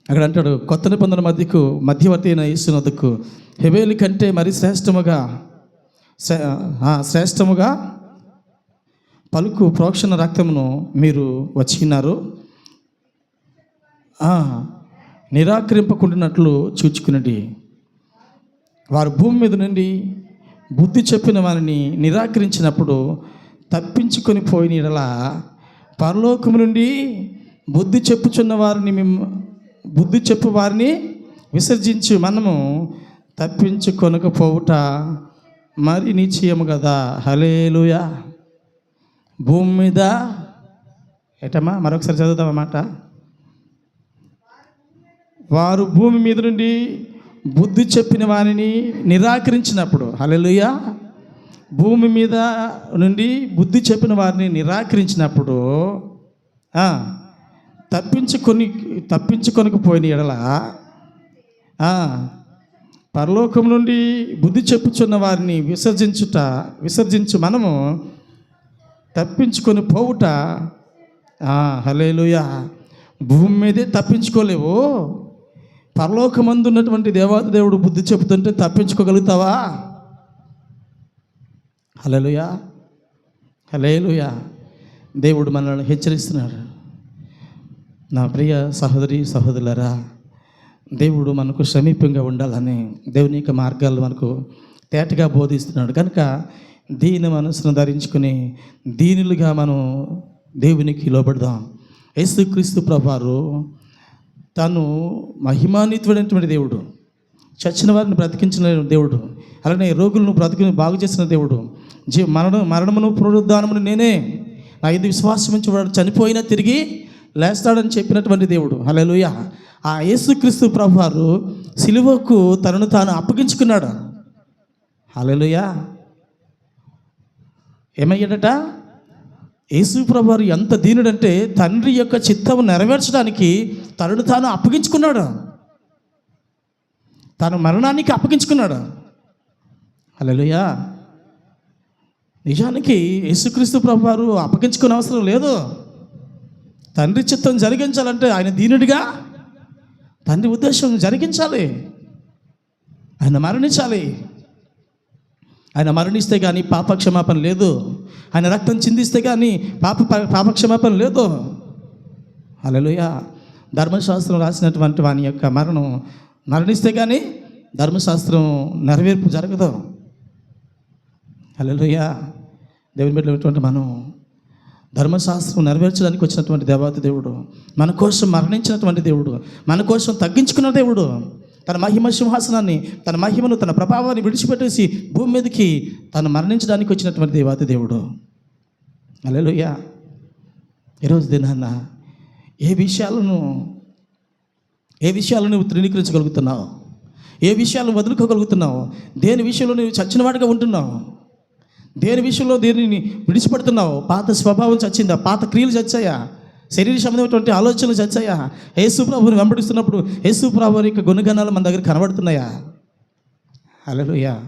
అక్కడ అంటాడు, కొత్త నిబంధన మధ్యవర్తి అయిన యేసు వద్దకు హెబేలు కంటే మరి శ్రేష్టముగా పలుకు ప్రోక్షణ రక్తమును మీరు వచ్చినారు, నిరాకరింపకుండానట్లు చూచుకున్నది. వారు భూమి మీద నుండి బుద్ధి చెప్పిన వారిని నిరాకరించినప్పుడు తప్పించుకొని పోయిన యెడల పరలోకము నుండి బుద్ధి చెప్పు వారిని విసర్జించి మనము తప్పించుకొనకపోవుట మరి నిశ్చయము కదా. హల్లెలూయా. భూమి మీద ఏటమ్మా మరొకసారి చదువుతామన్నమాట. వారు భూమి మీద నుండి బుద్ధి చెప్పిన వారిని నిరాకరించినప్పుడు, హల్లెలూయా, భూమి మీద నుండి బుద్ధి చెప్పిన వారిని నిరాకరించినప్పుడు తప్పించుకొనకపోయిన యెడల పరలోకం నుండి బుద్ధి చెప్పుచున్న వారిని విసర్జించు మనము తప్పించుకొని పోవుట హల్లెలూయా భూమి మీదే తప్పించుకోలేవు, పరలోకమందు ఉన్నటువంటి దేవాది దేవుడు బుద్ధి చెబుతుంటే తప్పించుకోగలుగుతావా? హల్లెలూయా, హల్లెలూయా. దేవుడు మనల్ని హెచ్చరిస్తున్నాడు. నా ప్రియ సహోదరి సహోదరులారా, దేవుడు మనకు సమీపంగా ఉండాలని దేవుని యొక్క మార్గాలు మనకు తేటగా బోధిస్తున్నాడు. కనుక దీని మనసును ధరించుకుని దీనులుగా మనం దేవునికి లోబడదాం. యేసుక్రీస్తు ప్రభువారు తను మహిమాన్వితుడైనటువంటి దేవుడు, చచ్చిన వారిని బ్రతికించిన దేవుడు, అలానే రోగులను బాగు చేసిన దేవుడు, మరణమును పునరుద్ధానమును నేనే, నా ఇది విశ్వాసం నుంచి వాడు చనిపోయినా తిరిగి లేస్తాడని చెప్పినటువంటి దేవుడు. హల్లెలూయా. ఆ యేసుక్రీస్తు ప్రభువారు సిలువకు తనను తాను అప్పగించుకున్నాడు. హల్లెలూయా. ఏమయ్యాడట? యేసు ప్రభువారు ఎంత దీనుడంటే తండ్రి యొక్క చిత్తం నెరవేర్చడానికి తనను తాను అప్పగించుకున్నాడు, తన మరణానికి అప్పగించుకున్నాడు. హల్లెలూయా. నిజానికి యేసుక్రీస్తు ప్రభువారు అప్పగించుకునే అవసరం లేదు. తండ్రి చిత్తం జరిగించాలంటే ఆయన దీనుడిగా తండ్రి ఉద్దేశం జరిగించాలి, ఆయన మరణించాలి. ఆయన మరణిస్తే కానీ పాపక్షమాపణ లేదు, ఆయన రక్తం చిందిస్తే కానీ పాపక్షమాపణ లేదు. హల్లెలూయా. ధర్మశాస్త్రం రాసినటువంటి వాని యొక్క మరణిస్తే కానీ ధర్మశాస్త్రం నెరవేర్పు జరగదు. హల్లెలూయా. దేవుని బిడ్డలైనటువంటి మనం ధర్మశాస్త్రం నెరవేర్చడానికి వచ్చినటువంటి దేవాతి దేవుడు, మన కోసం మరణించినటువంటి దేవుడు, మన కోసం తగ్గించుకున్న దేవుడు, తన మహిమ సింహాసనాన్ని, తన మహిమను, తన ప్రభావాన్ని విడిచిపెట్టేసి భూమి మీదకి తను మరణించడానికి వచ్చినటువంటి దేవాతి దేవుడు. హల్లెలూయా. ఈరోజు దినాన్న ఏ విషయాలను నువ్వు తృణీకరించగలుగుతున్నావు? ఏ విషయాలను వదులుకోగలుగుతున్నావు? దేని విషయంలో నువ్వు చచ్చినవాడిగా ఉంటున్నావు? దేని విషయంలో దేనిని విడిచిపెడుతున్నావు? పాత స్వభావం చచ్చిందా? పాత క్రియలు చచ్చాయా? శరీర సంబంధమైనటువంటి ఆలోచనలు చచ్చాయా? యేసు ప్రభువుని వెంబడిస్తున్నప్పుడు యేసు ప్రభు యొక్క గుణగణాలు మన దగ్గర కనబడుతున్నాయా? హల్లెలూయా.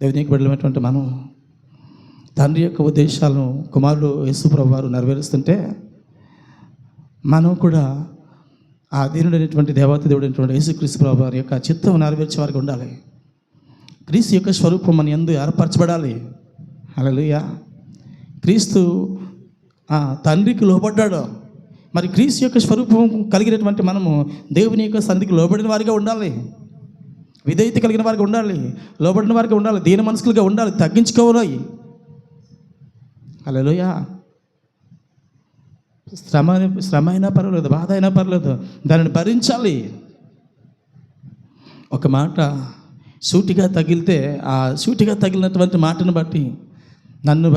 దేవుని యొక్క బిడ్డలైనటువంటి మనం తండ్రి యొక్క ఉద్దేశాలను కుమారుడు యేసు ప్రభు వారు నెరవేరుస్తుంటే మనం కూడా ఆ దీనుడైనటువంటి దేవతా దేవుడైనటువంటి యేసుక్రీస్తు ప్రభు వారి యొక్క చిత్తం నెరవేర్చే వారికి ఉండాలి. క్రీస్తు యొక్క స్వరూపం మన యందు ఏర్పరచబడాలి. హల్లెలూయా. క్రీస్తు తండ్రికి లోబడ్డాడు. మరి క్రీస్తు యొక్క స్వరూపం కలిగినటువంటి మనము దేవుని యొక్క సన్నిధికి లోబడిన వారిగా ఉండాలి, విధేయత కలిగిన వారిగా ఉండాలి, లోబడిన వారిగా ఉండాలి, దీన మనసులుగా ఉండాలి, తగ్గించుకోవాలి. హల్లెలూయా. శ్రమ అయినా పర్వాలేదు, బాధ అయినా పర్లేదు, దానిని భరించాలి. ఒక మాట సూటిగా తగిలితే ఆ సూటిగా తగిలినటువంటి మాటను బట్టి నన్ను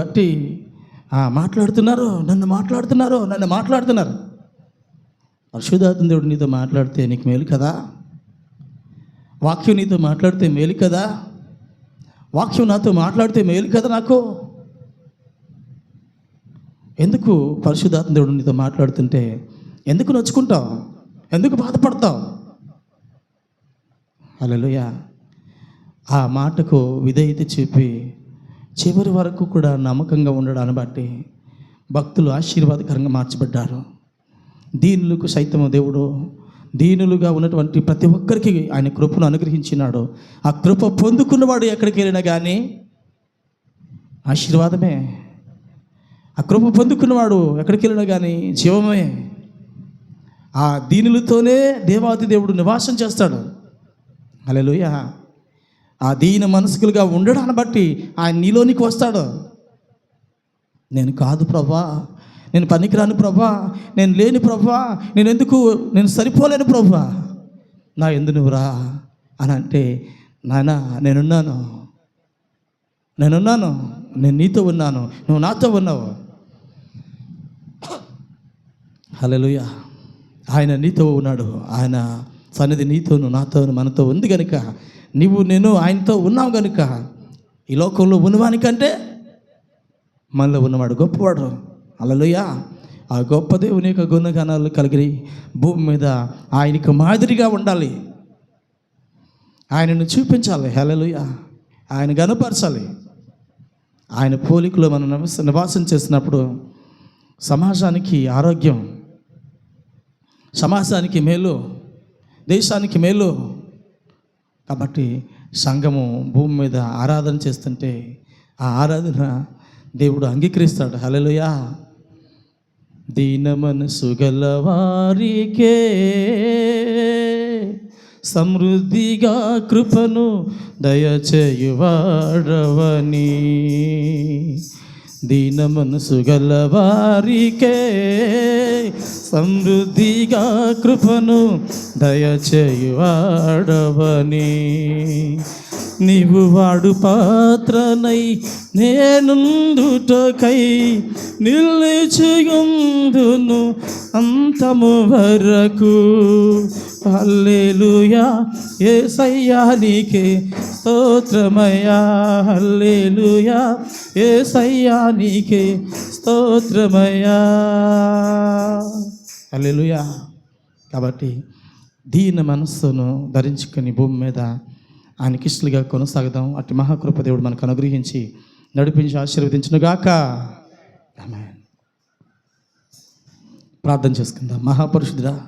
మాట్లాడుతున్నారు. పరిశుద్ధాత్మ దేవుడు నీతో మాట్లాడితే నీకు మేలు కదా? వాక్యం నీతో మాట్లాడితే మేలు కదా? వాక్యం నాతో మాట్లాడితే మేలు కదా? నాకు ఎందుకు పరిశుద్ధాత్మ దేవుడు నీతో మాట్లాడుతుంటే ఎందుకు నొచ్చుకుంటావు? ఎందుకు బాధపడతావు? హల్లెలూయా. ఆ మాటకు విధేయత చూపి చివరి వరకు కూడా నమ్మకంగా ఉండడాన్ని బట్టి భక్తులు ఆశీర్వాదకరంగా మార్చబడ్డారు. దీనులకు సైతము దేవుడు దీనులుగా ఉన్నటువంటి ప్రతి ఒక్కరికి ఆయన కృపను అనుగ్రహించినాడు. ఆ కృప పొందుకున్నవాడు ఎక్కడికి వెళ్ళినా కానీ ఆశీర్వాదమే. ఆ కృప పొందుకున్నవాడు ఎక్కడికి వెళ్ళినా కానీ జీవమే. ఆ దీనులతోనే దేవాది దేవుడు నివాసం చేస్తాడు. హల్లెలూయా. ఆ దీన మనసుకులుగా ఉండడాన్ని బట్టి ఆయన నీలోనికి వస్తాడు. నేను కాదు ప్రభా, నేను పనికిరాను ప్రభా, నేను లేని ప్రభా, నేను సరిపోలేను ప్రభా, నా యందు నువ్వు రా అని అంటే, నాయనా నేనున్నాను, నేను నీతో ఉన్నాను, నువ్వు నాతో ఉన్నావు. హల్లెలూయా. ఆయన నీతో ఉన్నాడు. ఆయన సన్నిధి నీతోను నాతోను మనతో ఉంది కనుక నేను ఆయనతో ఉన్నావు కనుక ఈ లోకంలో ఉన్నవానికంటే మనలో ఉన్నవాడు గొప్పవాడు. హల్లెలూయా. ఆ గొప్ప దేవుని యొక్క గుణగణాలు కలిగి భూమి మీద ఆయనకు మాదిరిగా ఉండాలి, ఆయనను చూపించాలి. హల్లెలూయా. ఆయన గనుపరచాలి. ఆయన పోలికలో మనం నివాసం చేసినప్పుడు సమాజానికి ఆరోగ్యం, సమాజానికి మేలు, దేశానికి మేలు. కాబట్టి సంఘము భూమి మీద ఆరాధన చేస్తుంటే ఆ ఆరాధన దేవుడు అంగీకరిస్తాడు. హల్లెలూయా. దీన మనసు గలవారికే సమృద్ధిగా కృపను దయచేయువాడవని, దీన మనసు గలవారికే సమృద్ధిగా కృపను దయచేయువాడవని, నీవు వాడు పాత్రనై నేనుందుటకై నిలిచియుందును అంతము వరకు. హల్లెలూయా, యేసయ్యా నీకే స్తోత్రమయ్యా. హల్లెలూయా, యేసయ్యా నీకే స్తోత్రమయ్యా. హల్లెలూయా. కాబట్టి దీన మనస్సును ధరించుకొని భూమి మీద ఆయనకి ఇష్టలుగా కొనసాగుదాం. అట్టి మహాకృప దేవుడు మనకు అనుగ్రహించి నడిపించి ఆశీర్వదించునుగాక. ఆమేన్. ప్రార్థన చేసుకుందాం. మహాపరిశుద్ధుడా,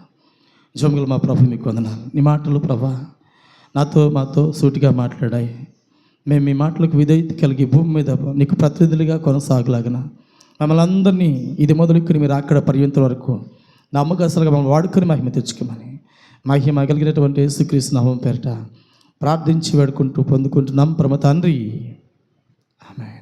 జోముగల మా ప్రభు మీకు వందనాలు. నీ మాటలు ప్రభా మాతో సూటిగా మాట్లాడాయి. మేము మీ మాటలకు విధేయత కలిగి భూమి మీద నీకు ప్రతినిధులుగా కొనసాగలాగిన మమ్మల్ని అందరినీ ఇది మొదలుకొని మీరు అక్కడ పర్యంతం వరకు నమ్మకస్తులుగా మమ్మల్ని వాడుకొని మహిమ తెచ్చుకోమని, మహిమ కలిగినటువంటి యేసుక్రీస్తు నామం పేరిట ప్రార్థించి వేడుకుంటూ పొందుకుంటున్నాం పరమ తండ్రి. ఆమేన్.